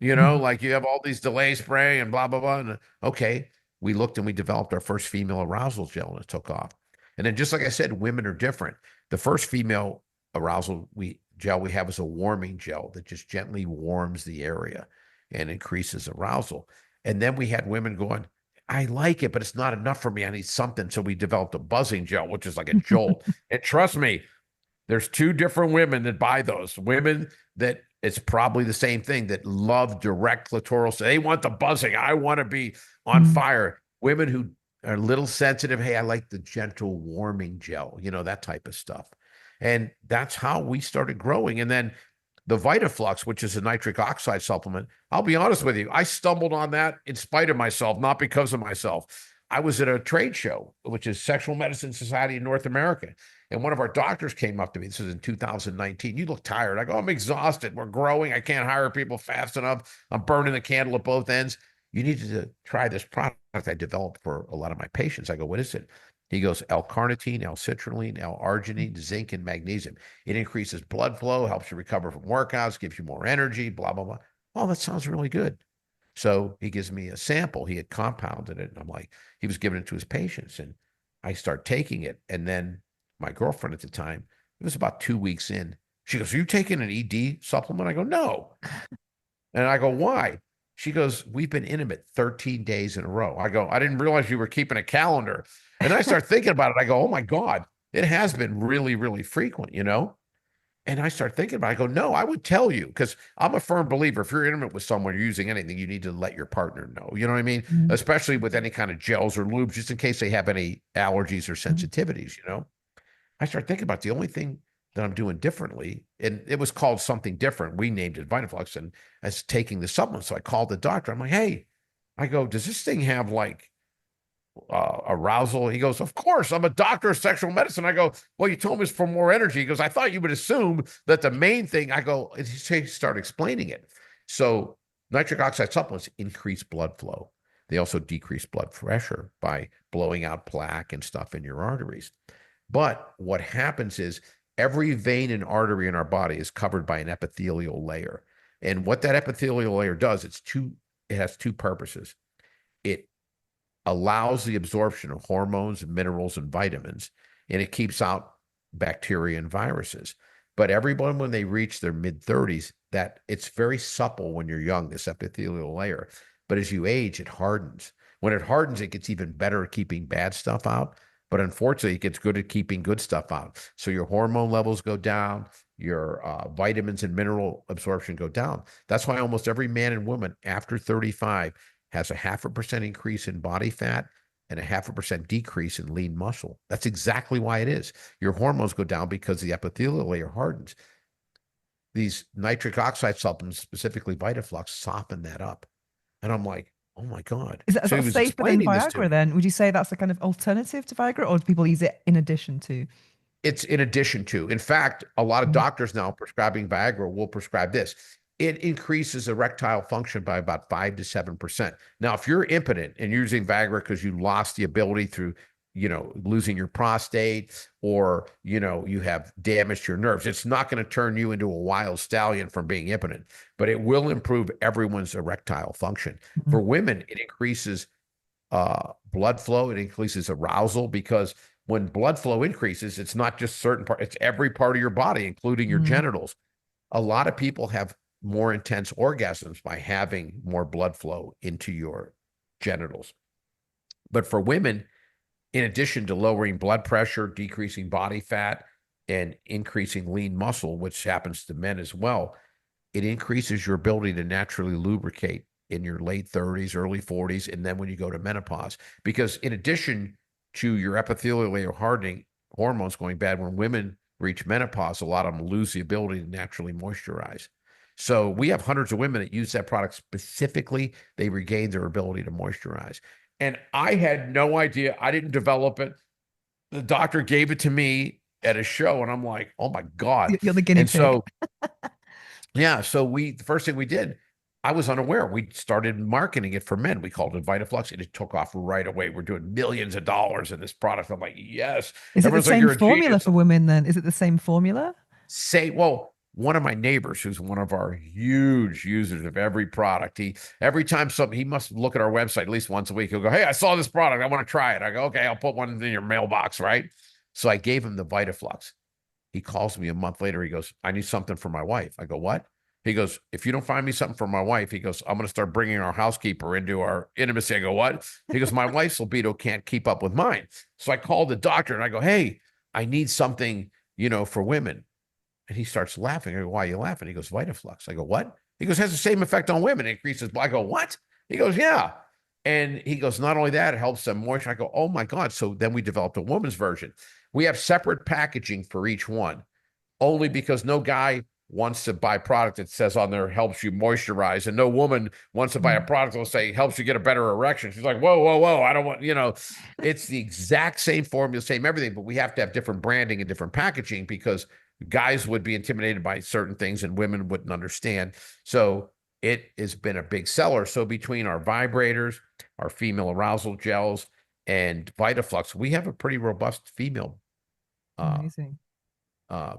Like you have all these delay spray and blah, blah, blah. And okay, we looked and we developed our first female arousal gel, and it took off. And then just like I said, women are different. The first female arousal gel we have is a warming gel that just gently warms the area and increases arousal. And then we had women going, I like it, but it's not enough for me. I need something. So we developed a buzzing gel, which is like a jolt. And trust me, there's 2 different women that buy those. Women that it's probably the same thing, that love direct clitoral. So they want the buzzing. I want to be on fire. Women who are a little sensitive. Hey, I like the gentle warming gel, that type of stuff. And that's how we started growing. And then The Vitaflux, which is a nitric oxide supplement, I'll be honest with you, I stumbled on that in spite of myself, not because of myself. I was at a trade show, which is Sexual Medicine Society in North America. And one of our doctors came up to me. This was in 2019. You look tired. I go, I'm exhausted. We're growing. I can't hire people fast enough. I'm burning the candle at both ends. You need to try this product I developed for a lot of my patients. I go, what is it? He goes, L-carnitine, L-citrulline, L-arginine, zinc, and magnesium. It increases blood flow, helps you recover from workouts, gives you more energy, blah, blah, blah. Oh, that sounds really good. So he gives me a sample. He had compounded it. And I'm like, he was giving it to his patients. And I start taking it. And then my girlfriend at the time, it was about 2 weeks in. She goes, are you taking an ED supplement? I go, no. And I go, why? She goes, we've been intimate 13 days in a row. I go, I didn't realize you were keeping a calendar. And I start thinking about it. I go, oh my God, it has been really, really frequent, you know? And I start thinking about it. I go, no, I would tell you, because I'm a firm believer. If you're intimate with someone, you're using anything, you need to let your partner know. You know what I mean? Mm-hmm. Especially with any kind of gels or lubes, just in case they have any allergies or sensitivities, you know? I start thinking about the only thing that I'm doing differently, and it was called something different. We named it Vitaflux, and as taking the supplement. So I called the doctor. I'm like, hey, I go, does this thing have like arousal? He goes, of course, I'm a doctor of sexual medicine. I go, well, you told me it's for more energy. He goes, I thought you would assume that the main thing. I go, and he started explaining it. So nitric oxide supplements increase blood flow. They also decrease blood pressure by blowing out plaque and stuff in your arteries. But what happens is every vein and artery in our body is covered by an epithelial layer. And what that epithelial layer does, it has two purposes. It allows the absorption of hormones, minerals, and vitamins, and it keeps out bacteria and viruses. But everyone, when they reach their mid-30s, that it's very supple when you're young, this epithelial layer. But as you age, it hardens. When it hardens, it gets even better at keeping bad stuff out. But unfortunately, it gets good at keeping good stuff out. So your hormone levels go down, your vitamins and mineral absorption go down. That's why almost every man and woman after 35 has a 0.5% increase in body fat and a 0.5% decrease in lean muscle. That's exactly why it is. Your hormones go down because the epithelial layer hardens. These nitric oxide supplements, specifically Vitaflux, soften that up. And I'm like, oh my God. Is that So sort he of was safer than explaining this to Viagra me. then? Would you say that's a kind of alternative to Viagra, or do people use it in addition to? It's in addition to. In fact, a lot of doctors now prescribing Viagra will prescribe this. It increases erectile function by about 5 to 7%. Now, if you're impotent and you're using Viagra because you lost the ability through, losing your prostate, or, you have damaged your nerves, it's not going to turn you into a wild stallion from being impotent, but it will improve everyone's erectile function. Mm-hmm. For women, it increases blood flow. It increases arousal, because when blood flow increases, it's not just certain part, it's every part of your body, including your genitals. A lot of people have more intense orgasms by having more blood flow into your genitals. But for women, in addition to lowering blood pressure, decreasing body fat, and increasing lean muscle, which happens to men as well, it increases your ability to naturally lubricate in your late 30s, early 40s, and then when you go to menopause. Because in addition to your epithelial layer hardening, hormones going bad, when women reach menopause, a lot of them lose the ability to naturally moisturize. So we have hundreds of women that use that product specifically. They regain their ability to moisturize. And I had no idea. I didn't develop it. The doctor gave it to me at a show, and I'm like, oh my God. You're the guinea And pig. so, yeah, so the first thing we did, I was unaware. We started marketing it for men. We called it Vitaflux, and it took off right away. We're doing millions of dollars in this product. I'm like, yes. Is it the Everyone's like, same you're a formula genius. for women then? Is it the same formula? Well, one of my neighbors, who's one of our huge users of every product, every time he must look at our website at least once a week. He'll go, hey, I saw this product. I want to try it. I go, okay, I'll put one in your mailbox, right? So I gave him the Vitaflux. He calls me a month later. He goes, I need something for my wife. I go, what? He goes, if you don't find me something for my wife, he goes, I'm going to start bringing our housekeeper into our intimacy. I go, what? He goes, my wife's libido can't keep up with mine. So I called the doctor and I go, hey, I need something, for women. And he starts laughing. I go, why are you laughing? He goes, Vitaflux. I go, what? He goes, has the same effect on women. It increases. I go, what? He goes, yeah. And he goes, not only that, it helps them moisture. I go, oh my God. So then we developed a woman's version. We have separate packaging for each one, only because no guy wants to buy a product that says on there helps you moisturize, and no woman wants to buy a product that will say helps you get a better erection. She's like, whoa, whoa, whoa, I don't want, it's the exact same formula, same everything, but we have to have different branding and different packaging because guys would be intimidated by certain things and women wouldn't understand. So it has been a big seller. So between our vibrators, our female arousal gels, and VitaFlux, we have a pretty robust female Amazing.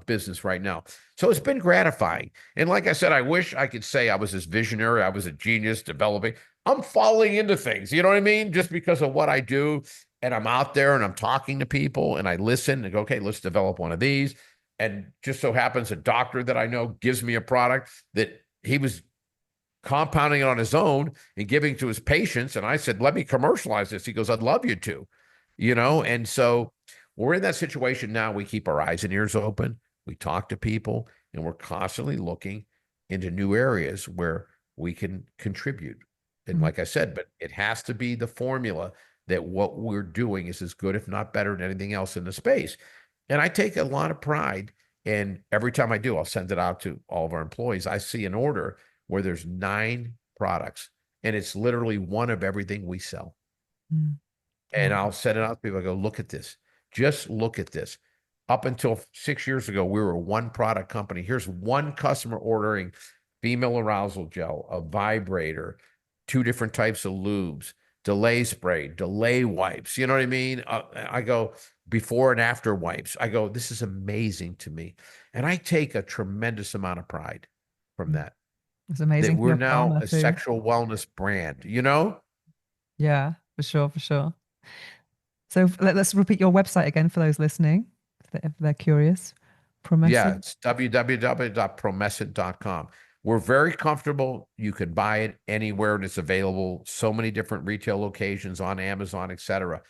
business right now. So it's been gratifying. And like I said, I wish I could say I was this visionary, I was a genius developing. I'm falling into things, you know what I mean? Just because of what I do. And I'm out there and I'm talking to people and I listen and go, okay, let's develop one of these. And just so happens a doctor that I know gives me a product that he was compounding it on his own and giving to his patients. And I said, let me commercialize this. He goes, I'd love you to, And so we're in that situation now. We keep our eyes and ears open. We talk to people and we're constantly looking into new areas where we can contribute. And like I said, but it has to be the formula that what we're doing is as good, if not better than anything else in the space. And I take a lot of pride. And every time I do, I'll send it out to all of our employees. I see an order where there's 9 products and it's literally one of everything we sell. And I'll send it out to people. I go, look at this. Just look at this. Up until 6 years ago, we were a one product company. Here's one customer ordering female arousal gel, a vibrator, 2 different types of lubes, delay spray, delay wipes. You know what I mean? I go before and after wipes. I go, this is amazing to me. And I take a tremendous amount of pride from that. It's amazing. That we're now a sexual wellness brand, Yeah, for sure, for sure. So let's repeat your website again for those listening, if they're curious. Promescent. Yeah, it's www.promescent.com. We're very comfortable. You can buy it anywhere and it's available. So many different retail locations on Amazon, etc.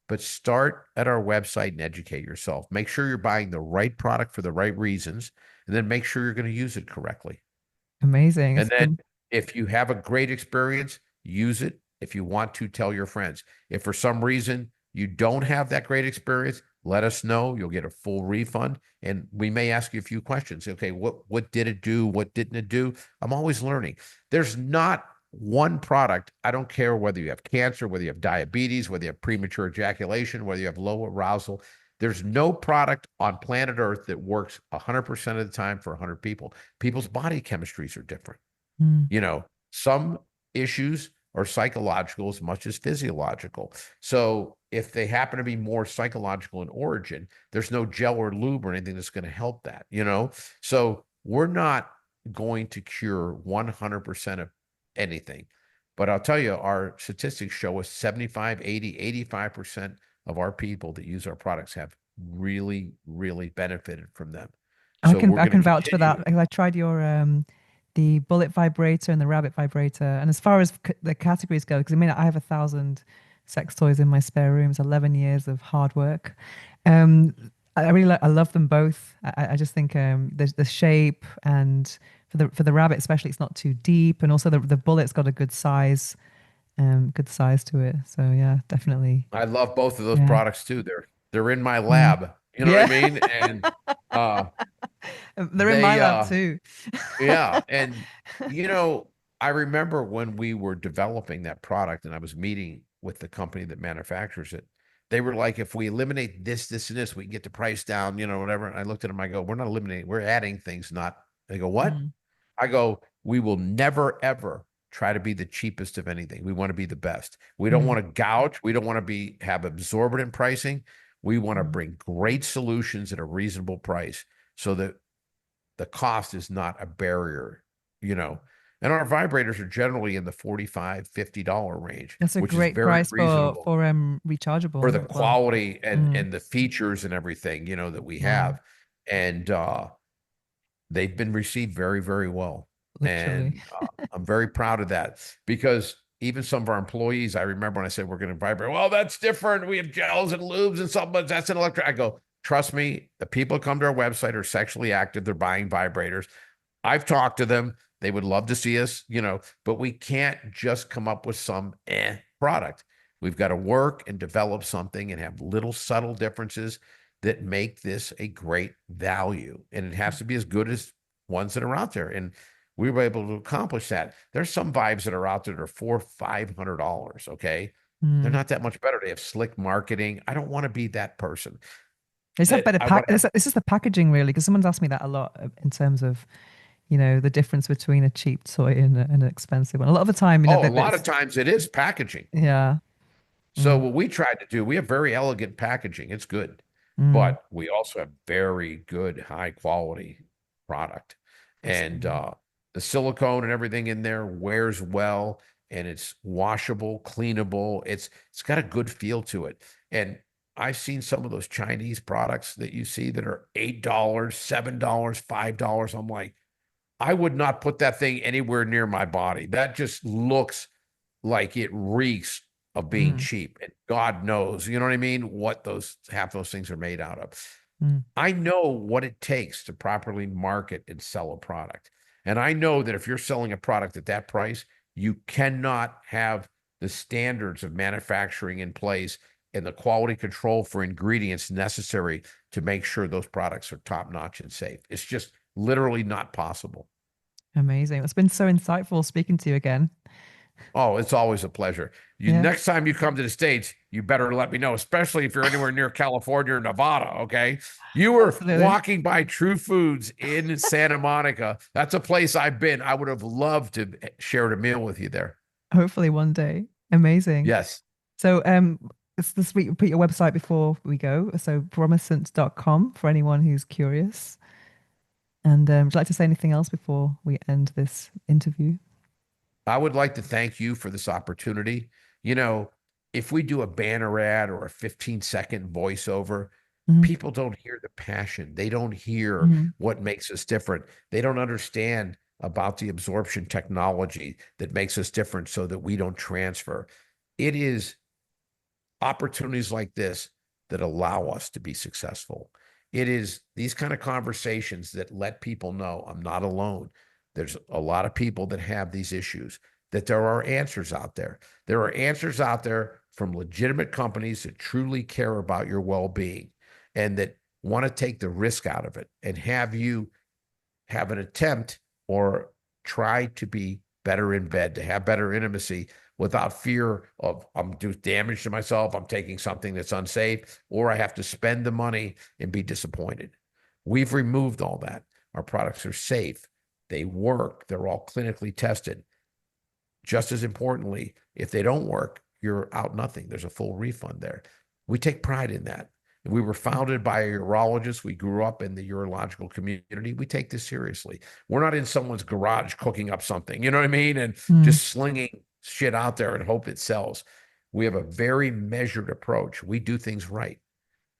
But start at our website and educate yourself. Make sure you're buying the right product for the right reasons, and then make sure you're going to use it correctly. Amazing. And then if you have a great experience, use it. If you want to, tell your friends. If for some reason you don't have that great experience, let us know. You'll get a full refund. And we may ask you a few questions. Okay, what did it do? What didn't it do? I'm always learning. There's not one product. I don't care whether you have cancer, whether you have diabetes, whether you have premature ejaculation, whether you have low arousal. There's no product on planet Earth that works 100% of the time for 100 people. People's body chemistries are different. Some issues are psychological as much as physiological. So if they happen to be more psychological in origin, there's no gel or lube or anything that's going to help that, So we're not going to cure 100% of anything. But I'll tell you, our statistics show us 75, 80, 85% of our people that use our products have really, really benefited from them. I can vouch for that. I tried your the bullet vibrator and the rabbit vibrator, and as far as the categories go, because I have 1,000 sex toys in my spare room. It's 11 years of hard work. I really I love them both. I just think the shape, and for the rabbit especially, it's not too deep, and also the bullet's got a good size to it. So yeah, definitely. I love both of those products too. They're in my lab. You know what I mean? And they're in my lab too. Yeah. And I remember when we were developing that product and I was meeting with the company that manufactures it, they were like, if we eliminate this, and this, we can get the price down, whatever. And I looked at them, I go, we're not eliminating, we're adding things, not. They go, what? I go, we will never, ever try to be the cheapest of anything. We want to be the best. We don't want to gouge. We don't want to have absorbent pricing. We want to bring great solutions at a reasonable price so that the cost is not a barrier, And our vibrators are generally in the $45, $50 range. That's a great price for rechargeable. For the quality and the features and everything, that we have. And they've been received very, very well. Literally. And I'm very proud of that because even some of our employees, I remember when I said we're going to vibrate, well, that's different. We have gels and lubes and something, that's an electric. I go, trust me, the people who come to our website are sexually active. They're buying vibrators. I've talked to them. They would love to see us, but we can't just come up with some product. We've got to work and develop something and have little subtle differences that make this a great value. And it has to be as good as ones that are out there. And we were able to accomplish that. There's some vibes that are out there that are $400-$500. Okay. They're not that much better. They have slick marketing. I don't want to be that person. Is that better I want to have, This is the packaging really, because someone's asked me that a lot in terms of, the difference between a cheap toy and an expensive one. A lot of the time, a lot of times it is packaging. Yeah. So what we tried to do, we have very elegant packaging. It's good, but we also have very good, high quality product. And the silicone and everything in there wears well, and it's washable, cleanable. It's got a good feel to it. And I've seen some of those Chinese products that you see that are $8, $7, $5. I'm like, I would not put that thing anywhere near my body. That just looks like it reeks of being cheap. And God knows, you know what I mean? What half those things are made out of. I know what it takes to properly market and sell a product. And I know that if you're selling a product at that price, you cannot have the standards of manufacturing in place and the quality control for ingredients necessary to make sure those products are top notch and safe. It's just literally not possible. Amazing. It's been so insightful speaking to you again. Oh, it's always a pleasure. Next time you come to the States, you better let me know, especially if you're anywhere near California or Nevada, okay? You were walking by True Foods in Santa Monica. That's a place I've been. I would have loved to share a meal with you there. Hopefully one day. Amazing. Yes. So this week, put your website before we go. So promescent.com for anyone who's curious. And would you like to say anything else before we end this interview? I would like to thank you for this opportunity. If we do a banner ad or a 15-second voiceover, people don't hear the passion. They don't hear what makes us different. They don't understand about the absorption technology that makes us different so that we don't transfer. It is opportunities like this that allow us to be successful. It is these kind of conversations that let people know I'm not alone. There's a lot of people that have these issues, that there are answers out there. There are answers out there from legitimate companies that truly care about your well-being and that want to take the risk out of it and have you have an attempt or try to be better in bed, to have better intimacy without fear of I'm doing damage to myself, I'm taking something that's unsafe, or I have to spend the money and be disappointed. We've removed all that. Our products are safe. They work. They're all clinically tested. Just as importantly, if they don't work, you're out nothing. There's a full refund there. We take pride in that. We were founded by a urologist. We grew up in the urological community. We take this seriously. We're not in someone's garage cooking up something, you know what I mean? And just slinging shit out there and hope it sells. We have a very measured approach. We do things right.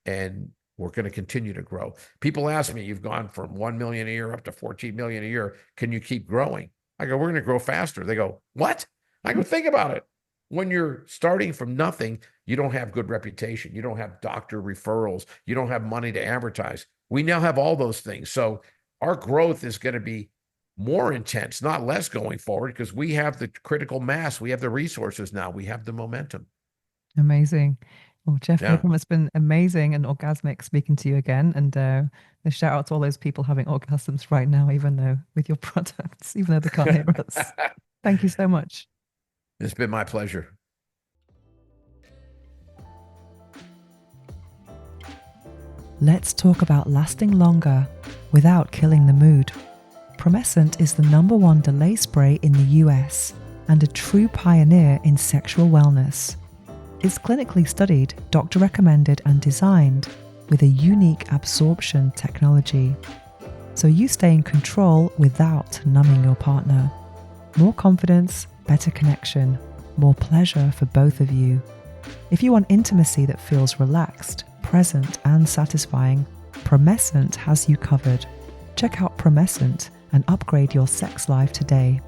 And we're going to continue to grow. People ask me, you've gone from 1 million a year up to 14 million a year. Can you keep growing? I go, we're going to grow faster. They go, what? I go, think about it. When you're starting from nothing, you don't have good reputation. You don't have doctor referrals. You don't have money to advertise. We now have all those things. So our growth is going to be more intense, not less going forward, because we have the critical mass. We have the resources now. We have the momentum. Amazing. Well, Jeff, it's been amazing and orgasmic speaking to you again. And a shout out to all those people having orgasms right now, even though with your products, even though they can't hear us. Thank you so much. It's been my pleasure. Let's talk about lasting longer without killing the mood. Promescent is the #1 delay spray in the US and a true pioneer in sexual wellness. It's clinically studied, doctor recommended and designed with a unique absorption technology. So you stay in control without numbing your partner. More confidence, better connection, more pleasure for both of you. If you want intimacy that feels relaxed, present and satisfying, Promescent has you covered. Check out Promescent and upgrade your sex life today.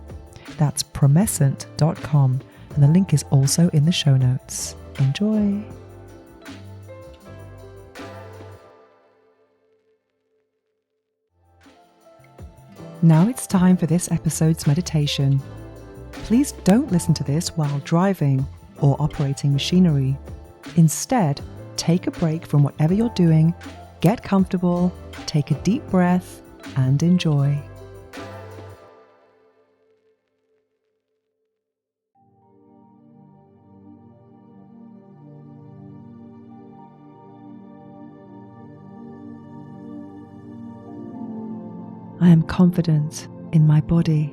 That's promescent.com and the link is also in the show notes. Enjoy! Now it's time for this episode's meditation. Please don't listen to this while driving or operating machinery. Instead, take a break from whatever you're doing, get comfortable, take a deep breath, and enjoy. I am confident in my body.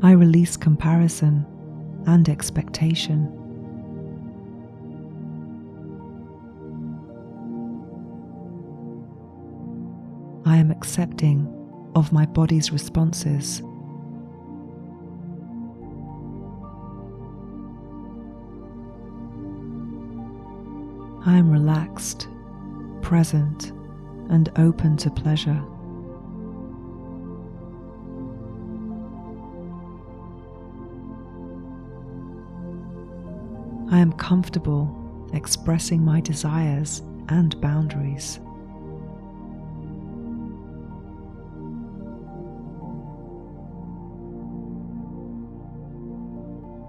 I release comparison and expectation. I am accepting of my body's responses. I am relaxed, present, and open to pleasure. I am comfortable expressing my desires and boundaries.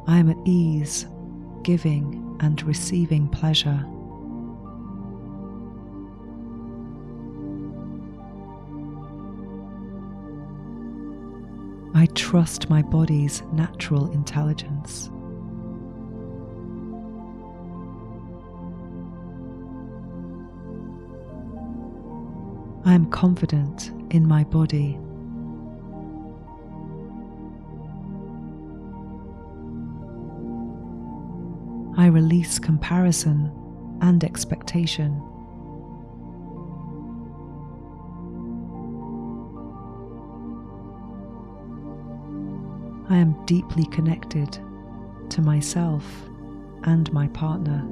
I am at ease, giving and receiving pleasure. I trust my body's natural intelligence. I am confident in my body. I release comparison and expectation. I am deeply connected to myself and my partner.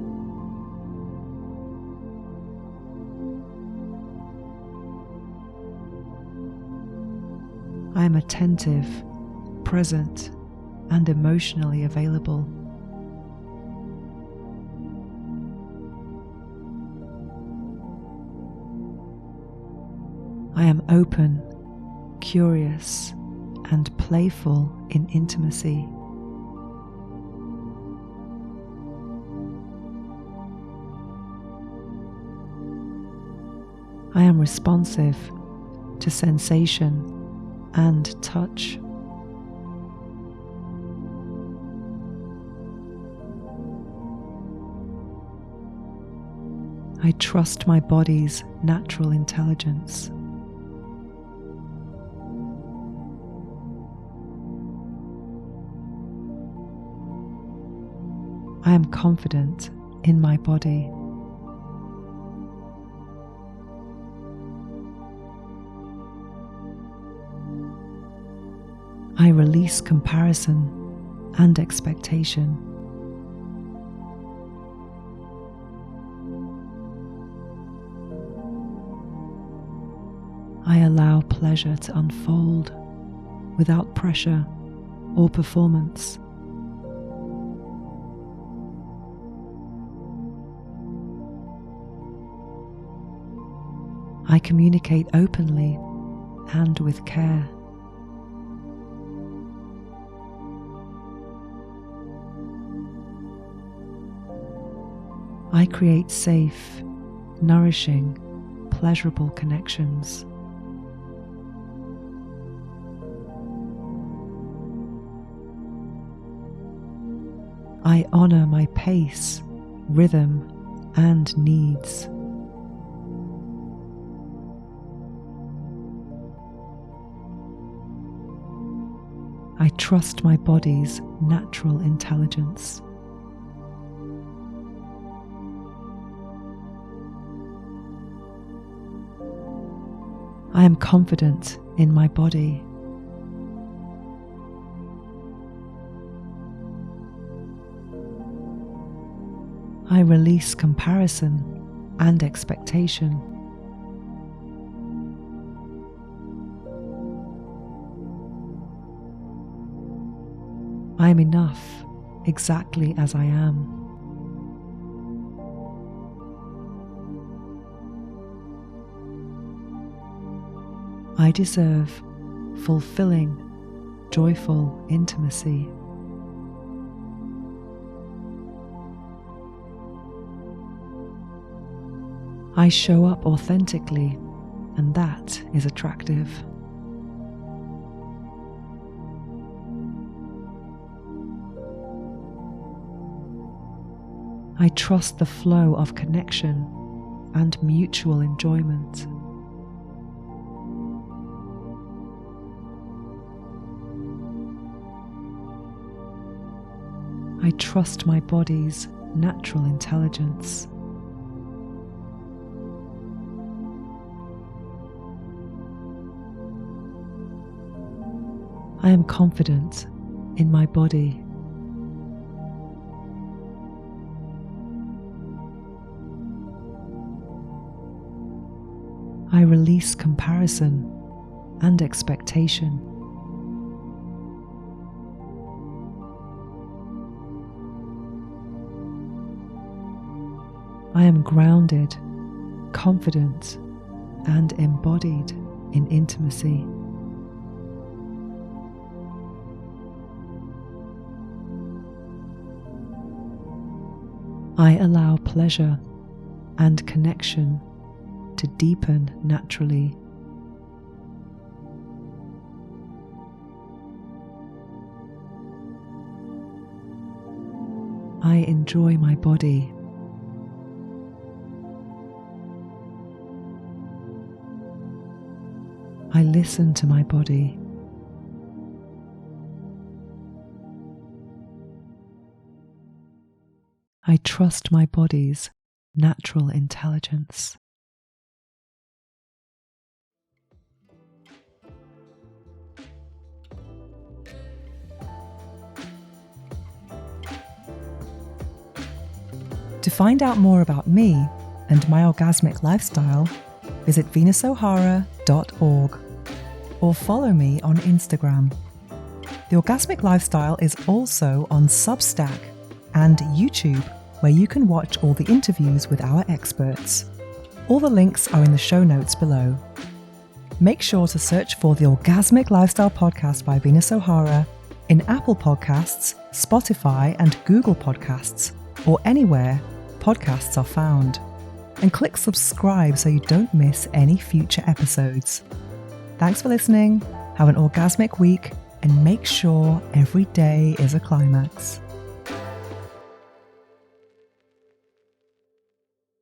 I am attentive, present, and emotionally available. I am open, curious, and playful in intimacy. I am responsive to sensation and touch. I trust my body's natural intelligence. I am confident in my body. I release comparison and expectation. I allow pleasure to unfold without pressure or performance. I communicate openly and with care. I create safe, nourishing, pleasurable connections. I honor my pace, rhythm, and needs. I trust my body's natural intelligence. I am confident in my body. I release comparison and expectation. I am enough exactly as I am. I deserve fulfilling, joyful intimacy. I show up authentically, and that is attractive. I trust the flow of connection and mutual enjoyment. I trust my body's natural intelligence. I am confident in my body. I release comparison and expectation. I am grounded, confident, and embodied in intimacy. I allow pleasure and connection to deepen naturally. I enjoy my body. I listen to my body. I trust my body's natural intelligence. To find out more about me and my orgasmic lifestyle, visit venusohara.org or follow me on Instagram. The Orgasmic Lifestyle is also on Substack and YouTube, where you can watch all the interviews with our experts. All the links are in the show notes below. Make sure to search for the Orgasmic Lifestyle Podcast by Venus O'Hara in Apple Podcasts, Spotify, and Google Podcasts, or anywhere podcasts are found. And click subscribe so you don't miss any future episodes. Thanks for listening, have an orgasmic week, and make sure every day is a climax.